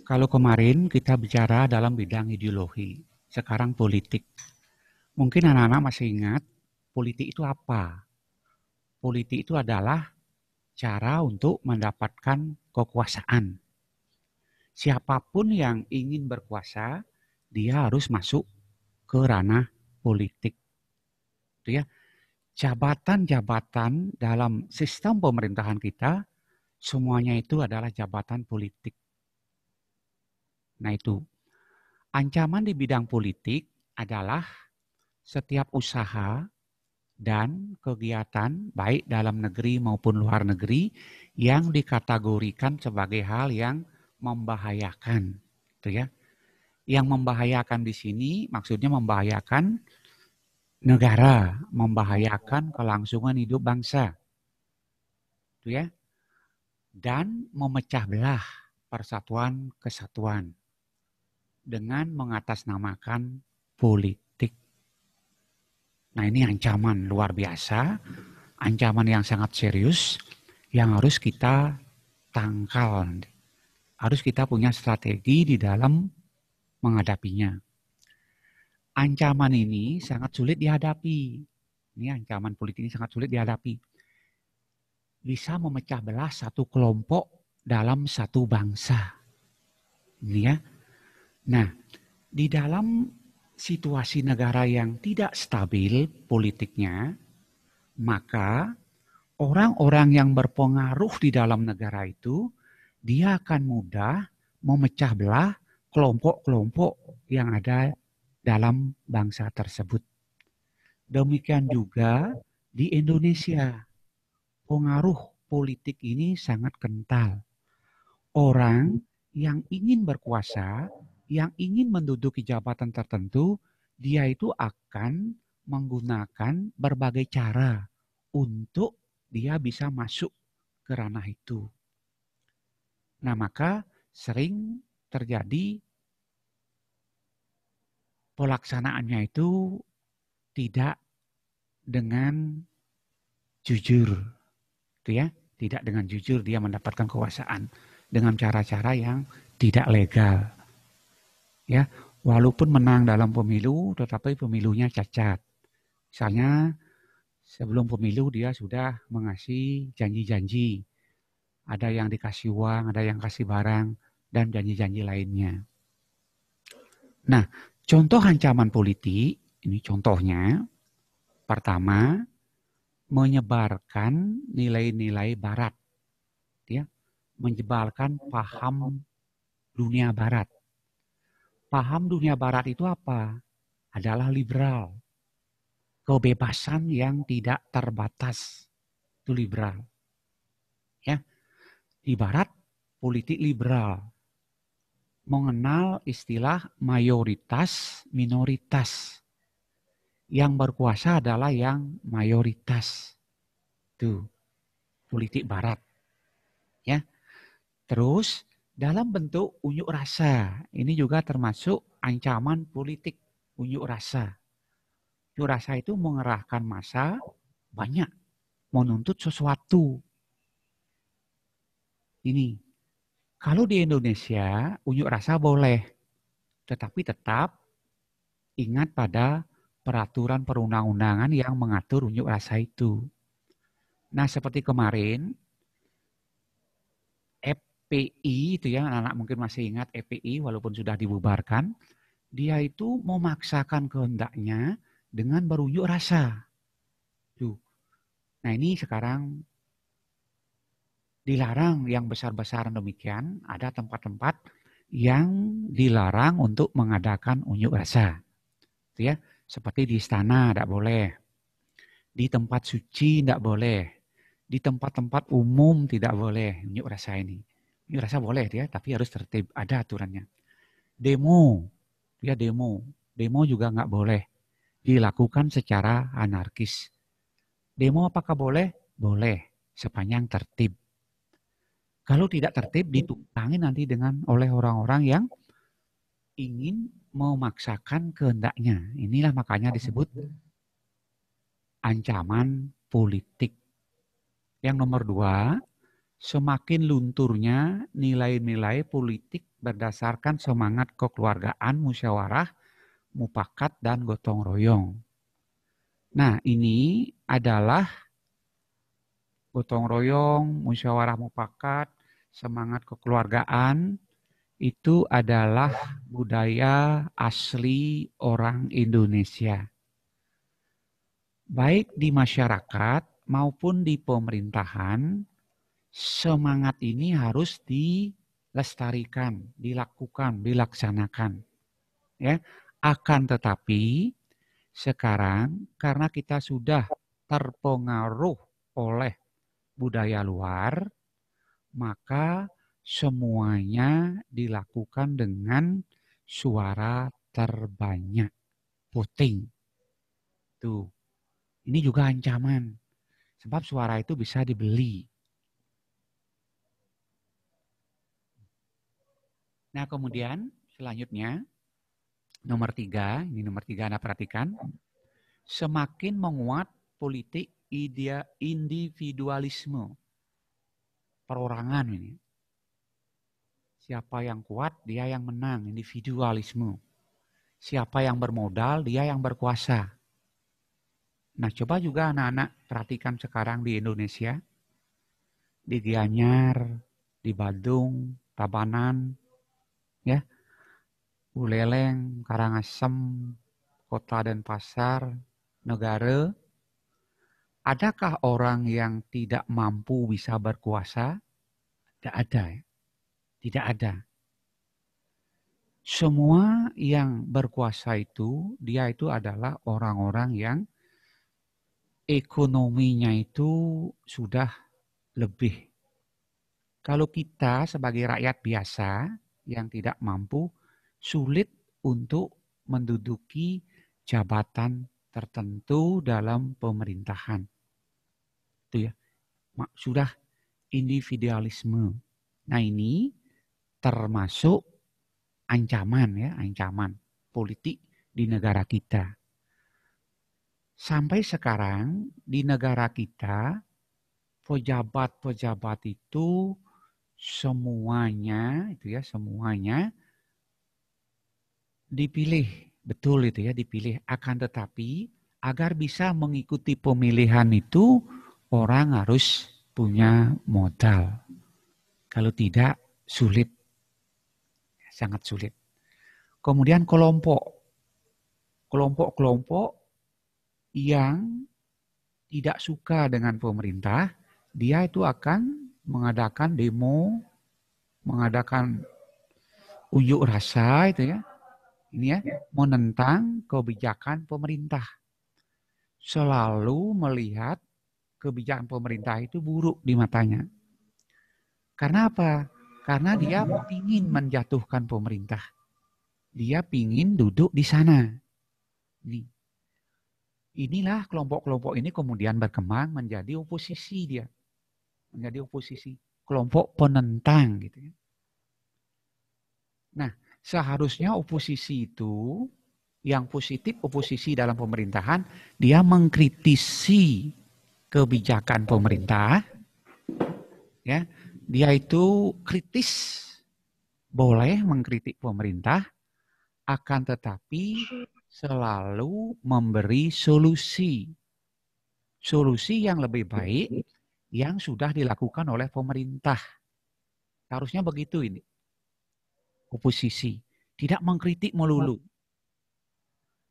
Kalau kemarin kita bicara dalam bidang ideologi, sekarang politik. Mungkin anak-anak masih ingat, politik itu apa? Politik itu adalah cara untuk mendapatkan kekuasaan. Siapapun yang ingin berkuasa, dia harus masuk ke ranah politik. Itu ya. Jabatan-jabatan dalam sistem pemerintahan kita, semuanya itu adalah jabatan politik. Nah, itu. Ancaman di bidang politik adalah setiap usaha dan kegiatan baik dalam negeri maupun luar negeri yang dikategorikan sebagai hal yang membahayakan, gitu ya. Yang membahayakan di sini maksudnya membahayakan negara, membahayakan kelangsungan hidup bangsa, gitu ya. Dan memecah belah persatuan kesatuan dengan mengatasnamakan politik. Nah, ini ancaman luar biasa, ancaman yang sangat serius, yang harus kita tangkal. Harus kita punya strategi di dalam menghadapinya. Ancaman ini sangat sulit dihadapi. Ini ancaman politik ini sangat sulit dihadapi. Bisa memecah belah satu kelompok dalam satu bangsa. Ini ya. Nah, di dalam situasi negara yang tidak stabil politiknya, maka orang-orang yang berpengaruh di dalam negara itu, dia akan mudah memecah belah kelompok-kelompok yang ada dalam bangsa tersebut. Demikian juga di Indonesia, pengaruh politik ini sangat kental. Orang yang ingin berkuasa, yang ingin menduduki jabatan tertentu, dia itu akan menggunakan berbagai cara untuk dia bisa masuk ke ranah itu. Nah, maka sering terjadi pelaksanaannya itu tidak dengan jujur, gitu ya. Tidak dengan jujur dia mendapatkan kekuasaan dengan cara-cara yang tidak legal. Ya, walaupun menang dalam pemilu, tetapi pemilunya cacat. Misalnya sebelum pemilu dia sudah mengasih janji-janji. Ada yang dikasih uang, ada yang kasih barang, dan janji-janji lainnya. Nah, contoh ancaman politik, ini contohnya, pertama, menyebarkan nilai-nilai barat. Ya, menyebarkan paham dunia barat. Paham dunia barat itu apa? Adalah liberal. Kebebasan yang tidak terbatas. itu liberal. Ya. Di barat politik liberal. Mengenal istilah mayoritas minoritas. Yang berkuasa adalah yang mayoritas. Tuh, politik barat. Ya. Terus dalam bentuk unjuk rasa. Ini juga termasuk ancaman politik unjuk rasa. Unjuk rasa itu mengerahkan massa banyak menuntut sesuatu. Ini. Kalau di Indonesia unjuk rasa boleh. Tetapi tetap ingat pada peraturan perundang-undangan yang mengatur unjuk rasa itu. Nah, seperti kemarin, FPI itu ya, anak-anak mungkin masih ingat FPI walaupun sudah dibubarkan, dia itu memaksakan kehendaknya dengan berunjuk rasa. Tuh. Nah, ini sekarang dilarang yang besar-besaran demikian, ada tempat-tempat yang dilarang untuk mengadakan unjuk rasa. Itu ya. Seperti di istana tidak boleh, di tempat suci tidak boleh, di tempat-tempat umum tidak boleh unjuk rasa ini. Unjuk rasa boleh ya, tapi harus tertib, ada aturannya. Demo, ya demo juga nggak boleh dilakukan secara anarkis. Demo apakah boleh? Boleh, sepanjang tertib. Kalau tidak tertib ditumpangi nanti oleh orang-orang yang ingin memaksakan kehendaknya. Inilah makanya disebut ancaman politik. Yang nomor 2, semakin lunturnya nilai-nilai politik berdasarkan semangat kekeluargaan, musyawarah, mufakat, dan gotong royong. Nah, ini adalah gotong royong, musyawarah, mufakat, semangat kekeluargaan, itu adalah budaya asli orang Indonesia. Baik di masyarakat maupun di pemerintahan, semangat ini harus dilestarikan, dilakukan, dilaksanakan. Ya, akan tetapi sekarang karena kita sudah terpengaruh oleh budaya luar, maka semuanya dilakukan dengan suara terbanyak, voting. Tuh, ini juga ancaman. Sebab suara itu bisa dibeli. Nah, kemudian selanjutnya, nomor 3, ini nomor 3 Anda perhatikan, semakin menguat politik individualisme. Perorangan ini. Siapa yang kuat, dia yang menang, individualisme. Siapa yang bermodal, dia yang berkuasa. Nah, coba juga anak-anak perhatikan sekarang di Indonesia, di Gianyar, di Badung, Tabanan, ya, Buleleng, Karangasem, Kota Denpasar, Negara. Adakah orang yang tidak mampu bisa berkuasa? Tidak ada, ya. Tidak ada. Semua yang berkuasa itu, dia itu adalah orang-orang yang ekonominya itu sudah lebih. Kalau kita sebagai rakyat biasa yang tidak mampu, sulit untuk menduduki jabatan tertentu dalam pemerintahan. Itu ya, sudah individualisme. Nah, ini termasuk ancaman ya, ancaman politik di negara kita. Sampai sekarang di negara kita pejabat-pejabat itu semuanya itu ya, semuanya dipilih, betul itu ya, dipilih. Akan tetapi agar bisa mengikuti pemilihan itu orang harus punya modal. Kalau tidak sulit. Sangat sulit. Kemudian kelompok-kelompok yang tidak suka dengan pemerintah, dia itu akan mengadakan demo, mengadakan unjuk rasa itu ya. Ini ya, menentang kebijakan pemerintah. Selalu melihat kebijakan pemerintah itu buruk di matanya. Karena apa? Karena dia ingin menjatuhkan pemerintah. Dia ingin duduk di sana. Inilah kelompok-kelompok ini kemudian berkembang menjadi oposisi dia. Menjadi oposisi. Kelompok penentang gitu ya. Nah, seharusnya oposisi itu yang positif, oposisi dalam pemerintahan, dia mengkritisi kebijakan pemerintah, ya, dia itu kritis, boleh mengkritik pemerintah, akan tetapi selalu memberi solusi yang lebih baik yang sudah dilakukan oleh pemerintah. Harusnya begitu ini, oposisi, tidak mengkritik melulu.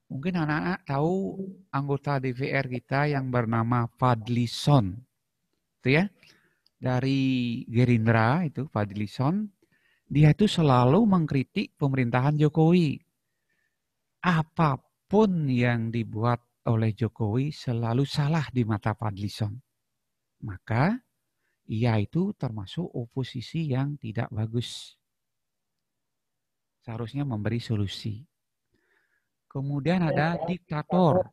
Mungkin anak-anak tahu anggota DPR kita yang bernama Fadlison, itu ya, dari Gerindra itu Fadlison, dia itu selalu mengkritik pemerintahan Jokowi. Apapun yang dibuat oleh Jokowi selalu salah di mata Fadlison. Maka ia itu termasuk oposisi yang tidak bagus. Seharusnya memberi solusi. Kemudian ada diktator.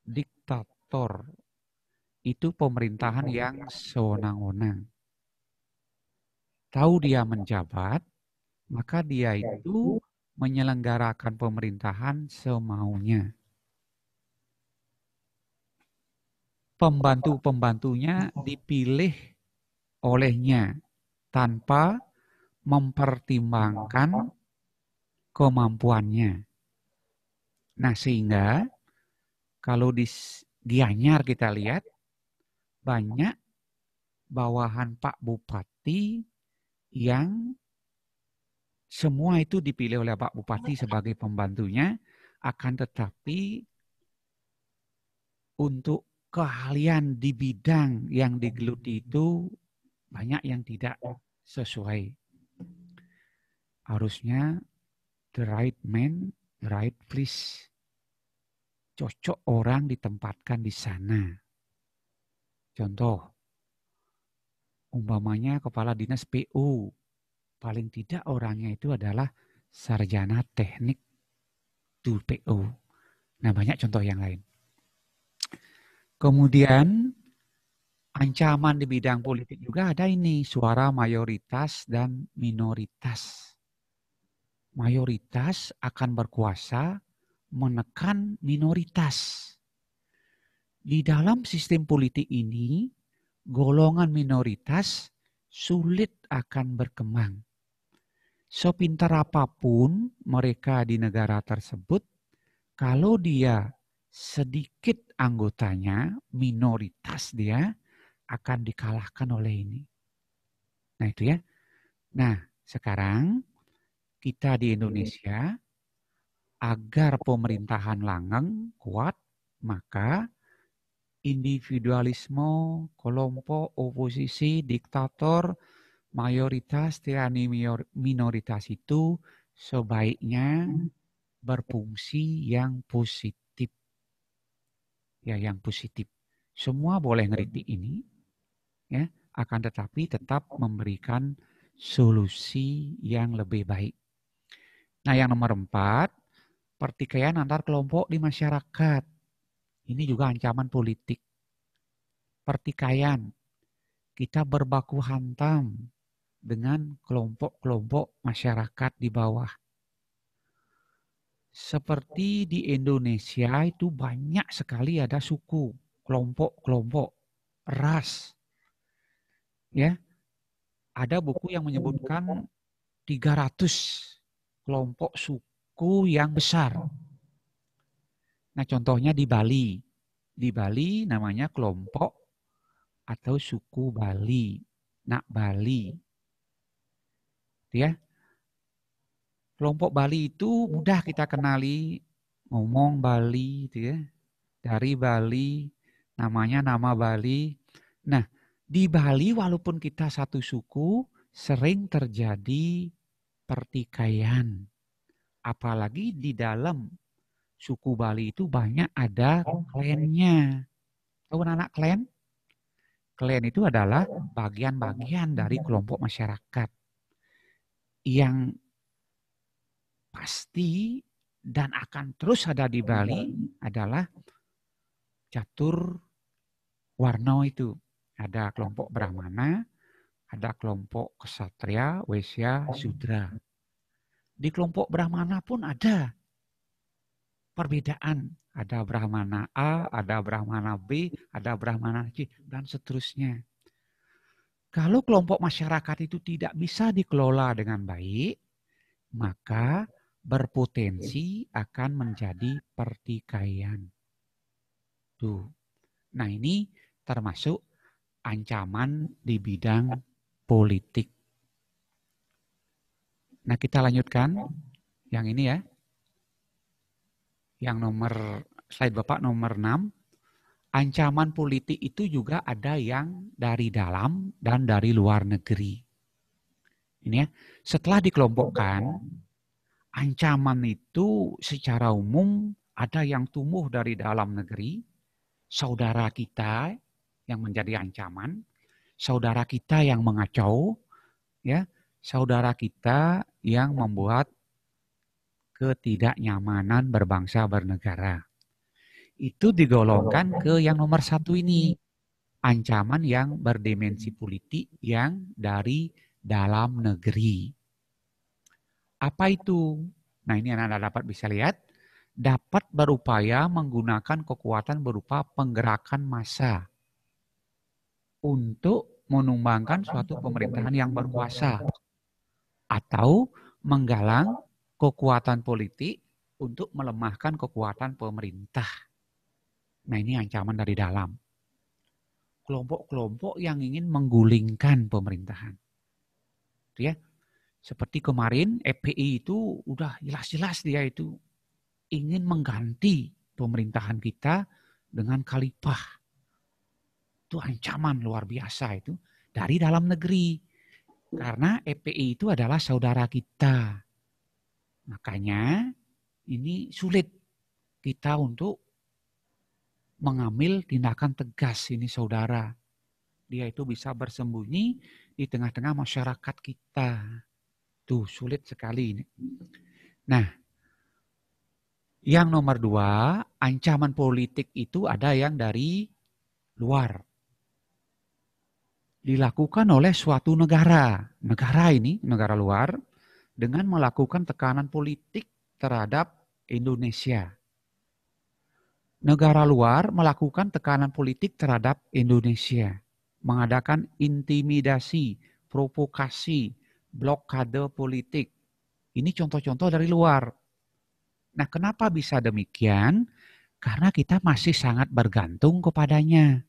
Diktator itu pemerintahan yang sewenang-wenang. Tahu dia menjabat, maka dia itu menyelenggarakan pemerintahan semaunya. Pembantu-pembantunya dipilih olehnya tanpa mempertimbangkan kemampuannya. Nah, sehingga kalau di Gianyar kita lihat banyak bawahan Pak Bupati yang semua itu dipilih oleh Pak Bupati sebagai pembantunya, akan tetapi untuk keahlian di bidang yang digeluti itu banyak yang tidak sesuai. Harusnya the right man, the right place. Cocok orang ditempatkan di sana. Contoh, umpamanya kepala dinas PU, paling tidak orangnya itu adalah sarjana teknik di PU. Nah, banyak contoh yang lain. Kemudian ancaman di bidang politik juga ada ini, suara mayoritas dan minoritas. Mayoritas akan berkuasa menekan minoritas. Di dalam sistem politik ini, golongan minoritas sulit akan berkembang. Sepintar apapun mereka di negara tersebut, kalau dia sedikit anggotanya, minoritas dia akan dikalahkan oleh ini. Nah itu ya. Nah sekarang kita di Indonesia, agar pemerintahan langgeng, kuat, maka individualisme, kelompok, oposisi, diktator, mayoritas, tirani minoritas itu sebaiknya berfungsi yang positif. Ya, yang positif. Semua boleh ngeritik ini, ya, akan tetapi tetap memberikan solusi yang lebih baik. Nah, yang nomor 4, pertikaian antar kelompok di masyarakat. Ini juga ancaman politik. Pertikaian. Kita berbaku hantam dengan kelompok-kelompok masyarakat di bawah. Seperti di Indonesia itu banyak sekali ada suku, kelompok-kelompok, ras. Ya. Ada buku yang menyebutkan 300 kelompok suku yang besar. Nah, contohnya di Bali. Di Bali namanya kelompok atau suku Bali. Nak Bali. Ya. Kelompok Bali itu mudah kita kenali, ngomong Bali gitu ya. Dari Bali, namanya nama Bali. Nah, di Bali walaupun kita satu suku, sering terjadi pertikaian. Apalagi di dalam suku Bali itu banyak ada klannya. Tahu anak klan? Klan itu adalah bagian-bagian dari kelompok masyarakat yang pasti dan akan terus ada di Bali adalah catur warna itu. Ada kelompok Brahmana, ada kelompok Ksatria, Waisya, Sudra. Di kelompok Brahmana pun ada perbedaan. Ada Brahmana A, ada Brahmana B, ada Brahmana C, dan seterusnya. Kalau kelompok masyarakat itu tidak bisa dikelola dengan baik, maka berpotensi akan menjadi pertikaian. Tuh. Nah, ini termasuk ancaman di bidang politik. Nah, kita lanjutkan yang ini ya. Yang slide Bapak nomor 6. Ancaman politik itu juga ada yang dari dalam dan dari luar negeri. Ini ya, setelah dikelompokkan, ancaman itu secara umum ada yang tumbuh dari dalam negeri, saudara kita yang menjadi ancaman, saudara kita yang mengacau, ya, saudara kita yang membuat ketidaknyamanan berbangsa bernegara. Itu digolongkan ke yang nomor 1 ini. Ancaman yang berdimensi politik yang dari dalam negeri. Apa itu? Nah, ini anak-anak dapat bisa lihat. Dapat berupaya menggunakan kekuatan berupa penggerakan massa untuk menumbangkan suatu pemerintahan yang berkuasa. Atau menggalang kekuatan politik untuk melemahkan kekuatan pemerintah. Nah, ini ancaman dari dalam. Kelompok-kelompok yang ingin menggulingkan pemerintahan. Ya, seperti kemarin FPI itu udah jelas-jelas dia itu ingin mengganti pemerintahan kita dengan khalifah. Itu ancaman luar biasa itu dari dalam negeri. Karena FPI itu adalah saudara kita. Makanya ini sulit kita untuk mengambil tindakan tegas. Ini saudara. Dia itu bisa bersembunyi di tengah-tengah masyarakat kita. Tuh sulit sekali ini. Nah, yang nomor 2, ancaman politik itu ada yang dari luar. Dilakukan oleh suatu negara. Negara ini, negara luar, dengan melakukan tekanan politik terhadap Indonesia. Negara luar melakukan tekanan politik terhadap Indonesia. Mengadakan intimidasi, provokasi, blokade politik. Ini contoh-contoh dari luar. Nah, kenapa bisa demikian? Karena kita masih sangat bergantung kepadanya.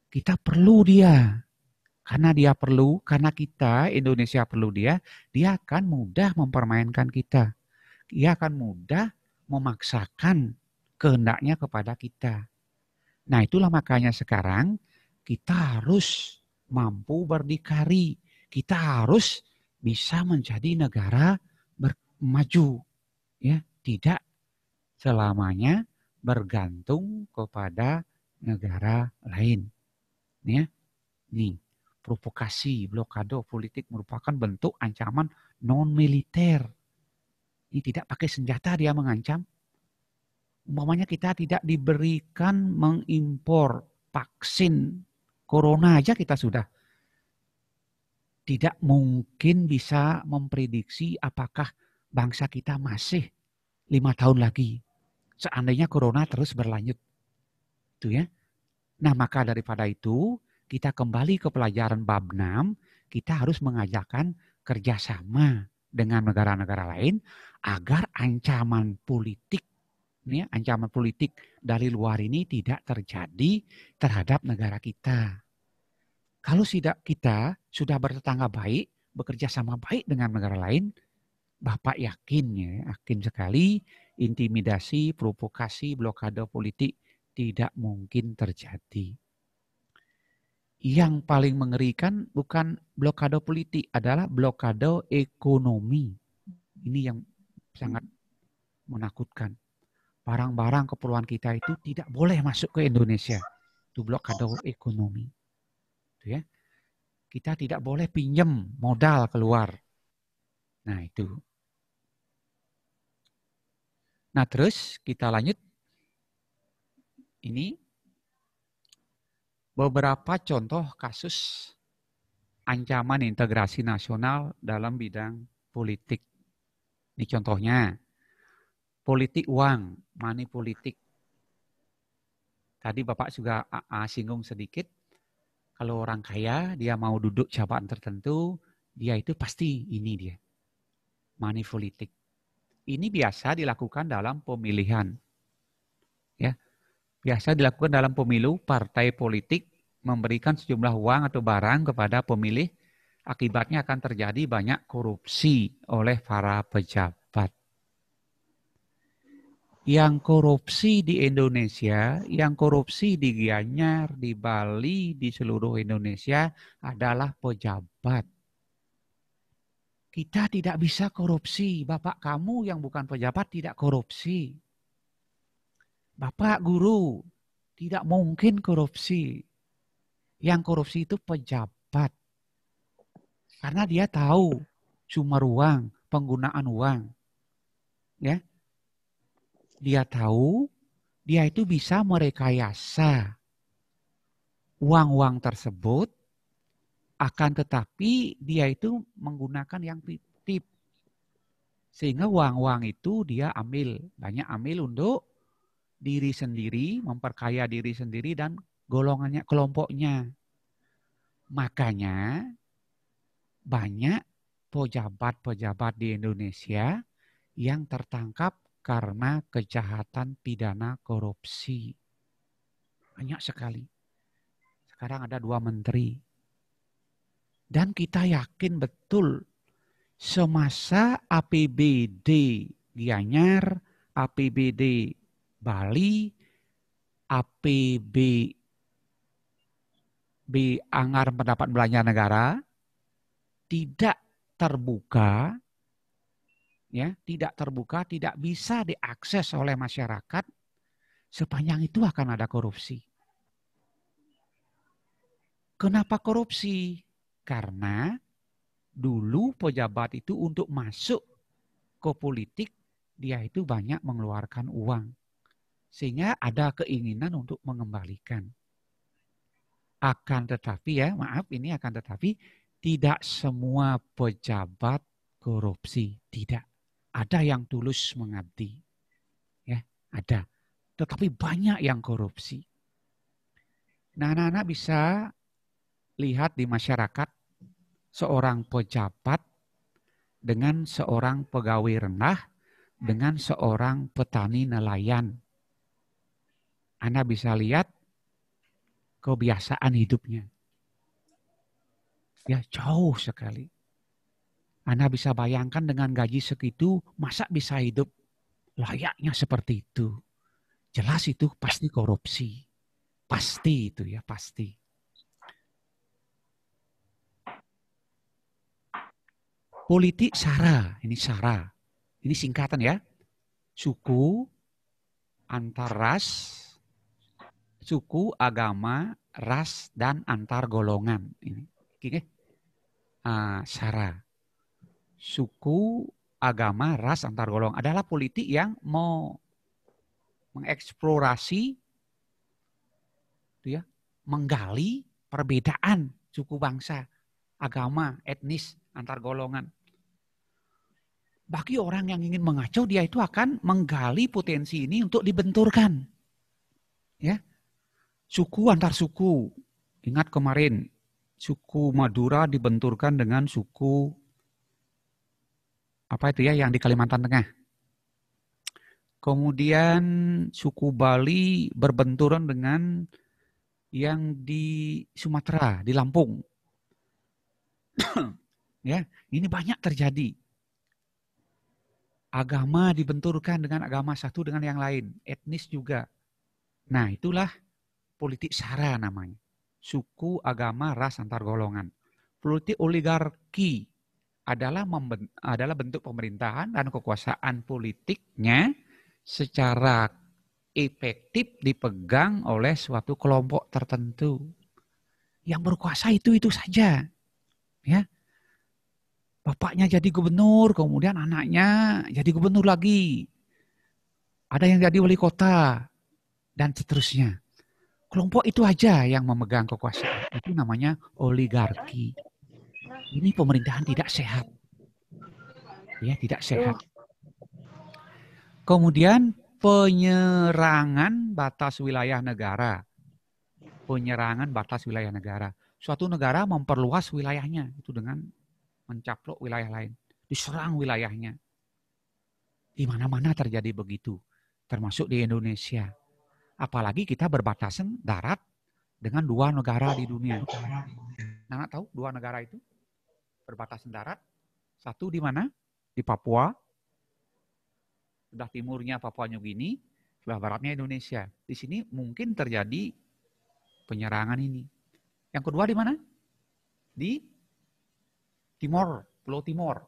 Kita perlu dia. Karena dia perlu, karena kita, Indonesia perlu dia akan mudah mempermainkan kita. Dia akan mudah memaksakan kehendaknya kepada kita. Nah, itulah makanya sekarang kita harus mampu berdikari. Kita harus bisa menjadi negara maju. Ya, tidak selamanya bergantung kepada negara lain. Ya. Nih, provokasi, blokade politik merupakan bentuk ancaman non-militer. Ini tidak pakai senjata dia mengancam. Umpamanya kita tidak diberikan mengimpor vaksin corona aja kita sudah tidak mungkin bisa memprediksi apakah bangsa kita masih 5 tahun lagi. Seandainya corona terus berlanjut. Itu ya. Nah, maka daripada itu kita kembali ke pelajaran bab 6, kita harus mengajarkan kerjasama dengan negara-negara lain agar ancaman politik, ya, ancaman politik dari luar ini tidak terjadi terhadap negara kita. Kalau kita sudah bertetangga baik, bekerja sama baik dengan negara lain, Bapak yakin sekali intimidasi, provokasi, blokade politik tidak mungkin terjadi. Yang paling mengerikan bukan blokade politik, adalah blokade ekonomi. Ini yang sangat menakutkan. Barang-barang keperluan kita itu tidak boleh masuk ke Indonesia. Itu blokade ekonomi. ya. Kita tidak boleh pinjam modal keluar. Nah, itu. Nah, terus kita lanjut. Ini beberapa contoh kasus ancaman integrasi nasional dalam bidang politik. Ini contohnya. Politik uang, money politik. Tadi Bapak juga singgung sedikit. Kalau orang kaya, dia mau duduk jabatan tertentu, dia itu pasti ini dia. Money politik. Ini biasa dilakukan dalam pemilihan. Ya. Biasa dilakukan dalam pemilu, partai politik memberikan sejumlah uang atau barang kepada pemilih. Akibatnya akan terjadi banyak korupsi oleh para pejabat. Yang korupsi di Indonesia, yang korupsi di Gianyar, di Bali, di seluruh Indonesia adalah pejabat. Kita tidak bisa korupsi. Bapak kamu yang bukan pejabat tidak korupsi. Bapak guru tidak mungkin korupsi. Yang korupsi itu pejabat. Karena dia tahu sumber uang, penggunaan uang. Ya. Dia tahu, dia itu bisa merekayasa uang-uang tersebut, akan tetapi dia itu menggunakan yang fiktif. Sehingga uang-uang itu dia banyak ambil untuk diri sendiri, memperkaya diri sendiri dan golongannya, kelompoknya. Makanya banyak pejabat-pejabat di Indonesia yang tertangkap karena kejahatan pidana korupsi. Banyak sekali. Sekarang ada 2 menteri. Dan kita yakin betul semasa APBD Gianyar, APBD Bali, APBD Anggaran Pendapatan Belanja Negara tidak terbuka, ya, tidak bisa diakses oleh masyarakat, sepanjang itu akan ada korupsi. Kenapa korupsi? Karena dulu pejabat itu untuk masuk ke politik, dia itu banyak mengeluarkan uang. Sehingga ada keinginan untuk mengembalikan. Akan tetapi tidak semua pejabat korupsi, tidak. Ada yang tulus mengabdi, ya, ada. Tetapi banyak yang korupsi. Nah, anak-anak bisa lihat di masyarakat seorang pejabat dengan seorang pegawai rendah, dengan seorang petani nelayan. Anda bisa lihat kebiasaan hidupnya. Ya, jauh sekali. Anda bisa bayangkan dengan gaji segitu, masa bisa hidup layaknya seperti itu? Jelas itu pasti korupsi. Pasti itu ya, pasti. Politik SARA, ini SARA. Ini singkatan ya. Suku, antar ras, suku, agama, ras, dan antar golongan. Ini SARA. Suku, agama, ras, antar golongan adalah politik yang mau mengeksplorasi, ya, menggali perbedaan suku bangsa, agama, etnis, antar golongan. Bagi orang yang ingin mengacau, dia itu akan menggali potensi ini untuk dibenturkan. Ya, suku antar suku. Ingat kemarin, suku Madura dibenturkan dengan suku apa itu ya yang di Kalimantan Tengah. Kemudian suku Bali berbenturan dengan yang di Sumatera, di Lampung. Ya, ini banyak terjadi. Agama dibenturkan dengan agama satu dengan yang lain, etnis juga. Nah, itulah politik SARA namanya. Suku, agama, ras, antar golongan. Politik oligarki adalah bentuk pemerintahan dan kekuasaan politiknya secara efektif dipegang oleh suatu kelompok tertentu. Yang berkuasa itu saja. Ya. Bapaknya jadi gubernur, kemudian anaknya jadi gubernur lagi. Ada yang jadi wali kota, dan seterusnya. Kelompok itu aja yang memegang kekuasaan. Itu namanya oligarki. Ini pemerintahan tidak sehat. Ya, tidak sehat. Kemudian penyerangan batas wilayah negara. Penyerangan batas wilayah negara. Suatu negara memperluas wilayahnya itu dengan mencaplok wilayah lain, diserang wilayahnya. Di mana-mana terjadi begitu, termasuk di Indonesia. Apalagi kita berbatasan darat dengan 2 negara di dunia. Nana tahu 2 negara itu berbatasan darat? Satu di mana? Di Papua. Sebelah timurnya Papua New Guinea, sebelah baratnya Indonesia. Di sini mungkin terjadi penyerangan ini. Yang kedua di mana? Di Timor, Pulau Timor.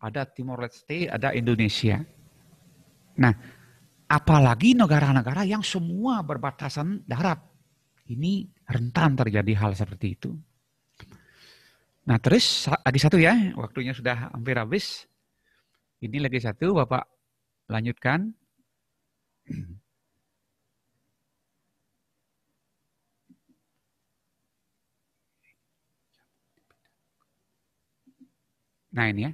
Ada Timor Leste, ada Indonesia. Nah, apalagi negara-negara yang semua berbatasan darat. Ini rentan terjadi hal seperti itu. Nah, terus lagi satu ya, waktunya sudah hampir habis. Ini lagi satu, Bapak lanjutkan. Nah ini ya,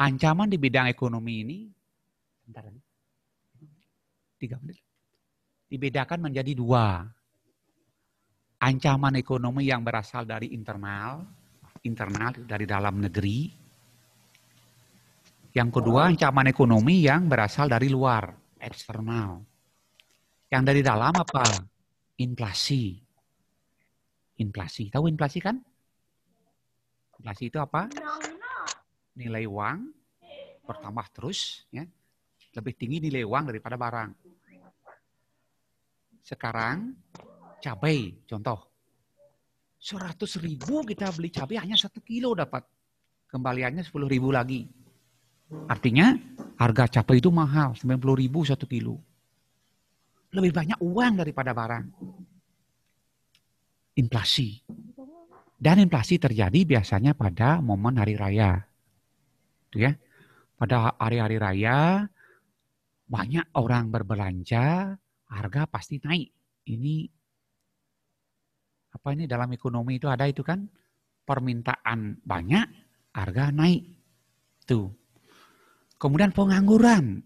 ancaman di bidang ekonomi ini, sebentar lagi, 3 menit, dibedakan menjadi 2. Ancaman ekonomi yang berasal dari internal dari dalam negeri. Yang kedua, ancaman ekonomi yang berasal dari luar, eksternal. Yang dari dalam apa? Inflasi. Inflasi, tahu inflasi kan? Inflasi itu apa? Nilai uang bertambah terus, ya, lebih tinggi nilai uang daripada barang. Sekarang cabai, contoh, 100.000 kita beli cabai hanya 1 kilo dapat, kembaliannya 10.000 lagi. Artinya harga cabai itu mahal, 90.000 1 kilo. Lebih banyak uang daripada barang. Inflasi. Dan inflasi terjadi biasanya pada momen hari raya. Ya, pada hari-hari raya banyak orang berbelanja, harga pasti naik. Ini apa ini dalam ekonomi itu ada itu kan, permintaan banyak, harga naik. Tuh. Kemudian pengangguran.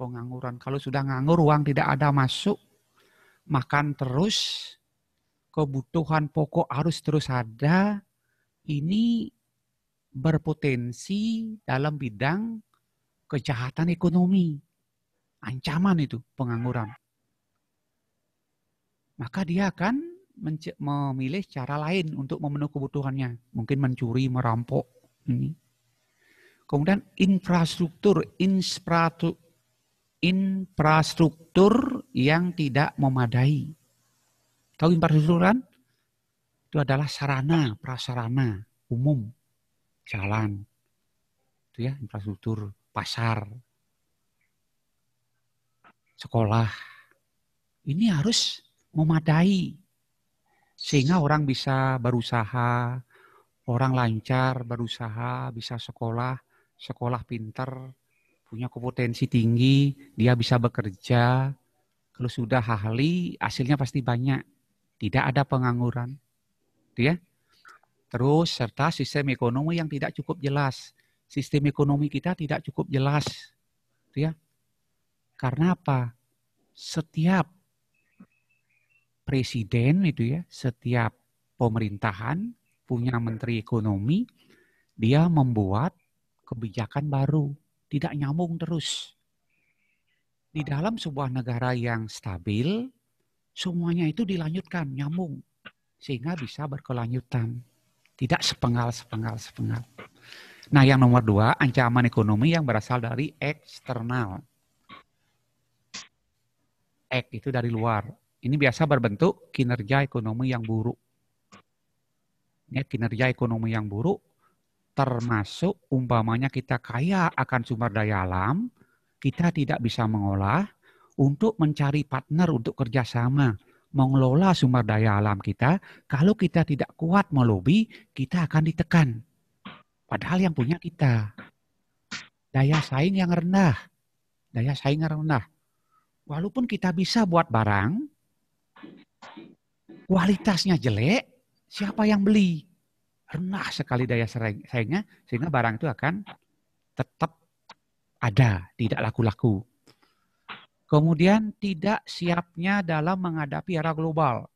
Pengangguran, kalau sudah nganggur uang tidak ada masuk, makan terus, kebutuhan pokok harus terus ada. Ini berpotensi dalam bidang kejahatan ekonomi. Ancaman itu pengangguran. Maka dia akan memilih cara lain untuk memenuhi kebutuhannya. Mungkin mencuri, merampok. Ini. Kemudian infrastruktur yang tidak memadai. Tahu infrastruktur kan? Itu adalah sarana, prasarana umum. Jalan, itu ya, infrastruktur, pasar, sekolah. Ini harus memadai sehingga orang bisa berusaha, orang lancar berusaha, bisa sekolah pinter, punya kompetensi tinggi, dia bisa bekerja. Kalau sudah ahli, hasilnya pasti banyak. Tidak ada pengangguran, itu ya. Terus serta sistem ekonomi yang tidak cukup jelas. Sistem ekonomi kita tidak cukup jelas. Ya. Karena apa? Setiap presiden itu ya, setiap pemerintahan punya menteri ekonomi, dia membuat kebijakan baru, tidak nyambung terus. Di dalam sebuah negara yang stabil, semuanya itu dilanjutkan, nyambung. Sehingga bisa berkelanjutan. Tidak sepenggal. Nah, yang nomor 2, ancaman ekonomi yang berasal dari eksternal. Itu dari luar. Ini biasa berbentuk kinerja ekonomi yang buruk. Ya, kinerja ekonomi yang buruk termasuk umpamanya kita kaya akan sumber daya alam, kita tidak bisa mengolah untuk mencari partner untuk kerjasama, mengelola sumber daya alam kita. Kalau kita tidak kuat melobi, kita akan ditekan. Padahal yang punya kita. Daya saing yang rendah. Daya saing yang rendah. Walaupun kita bisa buat barang, kualitasnya jelek, siapa yang beli? Rendah sekali daya saingnya, sehingga barang itu akan tetap ada, tidak laku-laku. Kemudian tidak siapnya dalam menghadapi era global.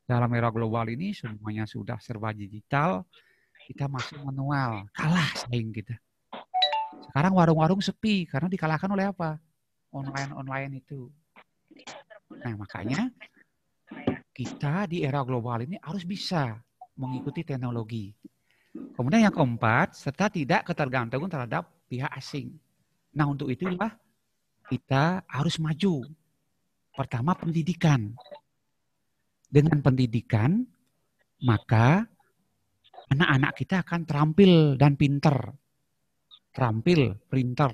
Dalam era global ini semuanya sudah serba digital, kita masih manual, kalah saing kita. Sekarang warung-warung sepi karena dikalahkan oleh apa? Online itu. Nah, makanya kita di era global ini harus bisa mengikuti teknologi. Kemudian yang keempat, serta tidak ketergantungan terhadap pihak asing. Nah, untuk itulah kita harus maju. Pertama, pendidikan. Dengan pendidikan, maka anak-anak kita akan terampil dan pinter. Terampil, pinter.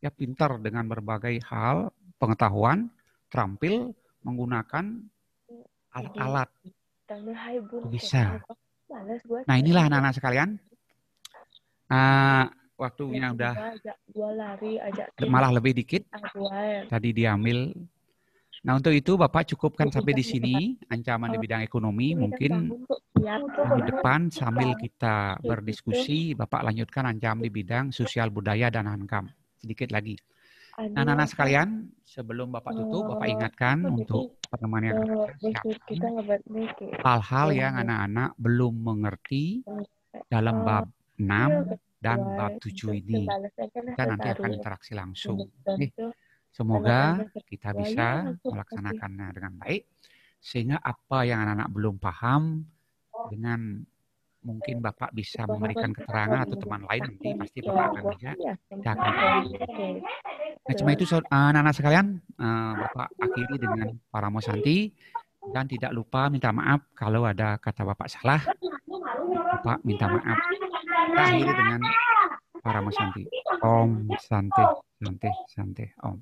Ya, pinter dengan berbagai hal, pengetahuan, terampil menggunakan alat-alat. Bisa. Nah, inilah anak-anak sekalian. Waktunya udah malah lebih dikit. Tadi diambil. Nah, untuk itu Bapak cukupkan sampai di sini. Ancaman di bidang ekonomi. Mungkin minggu depan sambil kita berdiskusi, Bapak lanjutkan ancaman di bidang sosial budaya dan hankam. Sedikit lagi. Nah, anak-anak sekalian, sebelum Bapak tutup, Bapak ingatkan untuk pertemuan yang hal-hal yang anak-anak belum mengerti dalam bab 6 dan bab 7 ini. Kita nanti akan interaksi langsung. Semoga kita bisa melaksanakannya dengan baik, sehingga apa yang anak-anak belum paham, dengan mungkin Bapak bisa memberikan keterangan atau teman lain, nanti pasti Bapak akan bisa. Kita akan nah, cuma itu anak-anak sekalian, Bapak akhiri dengan Paramo Santi, dan tidak lupa minta maaf kalau ada kata Bapak salah. Bapak minta maaf. Kita akhiri dengan Paramo Santi. Om Santi, Santi, Santi, Om.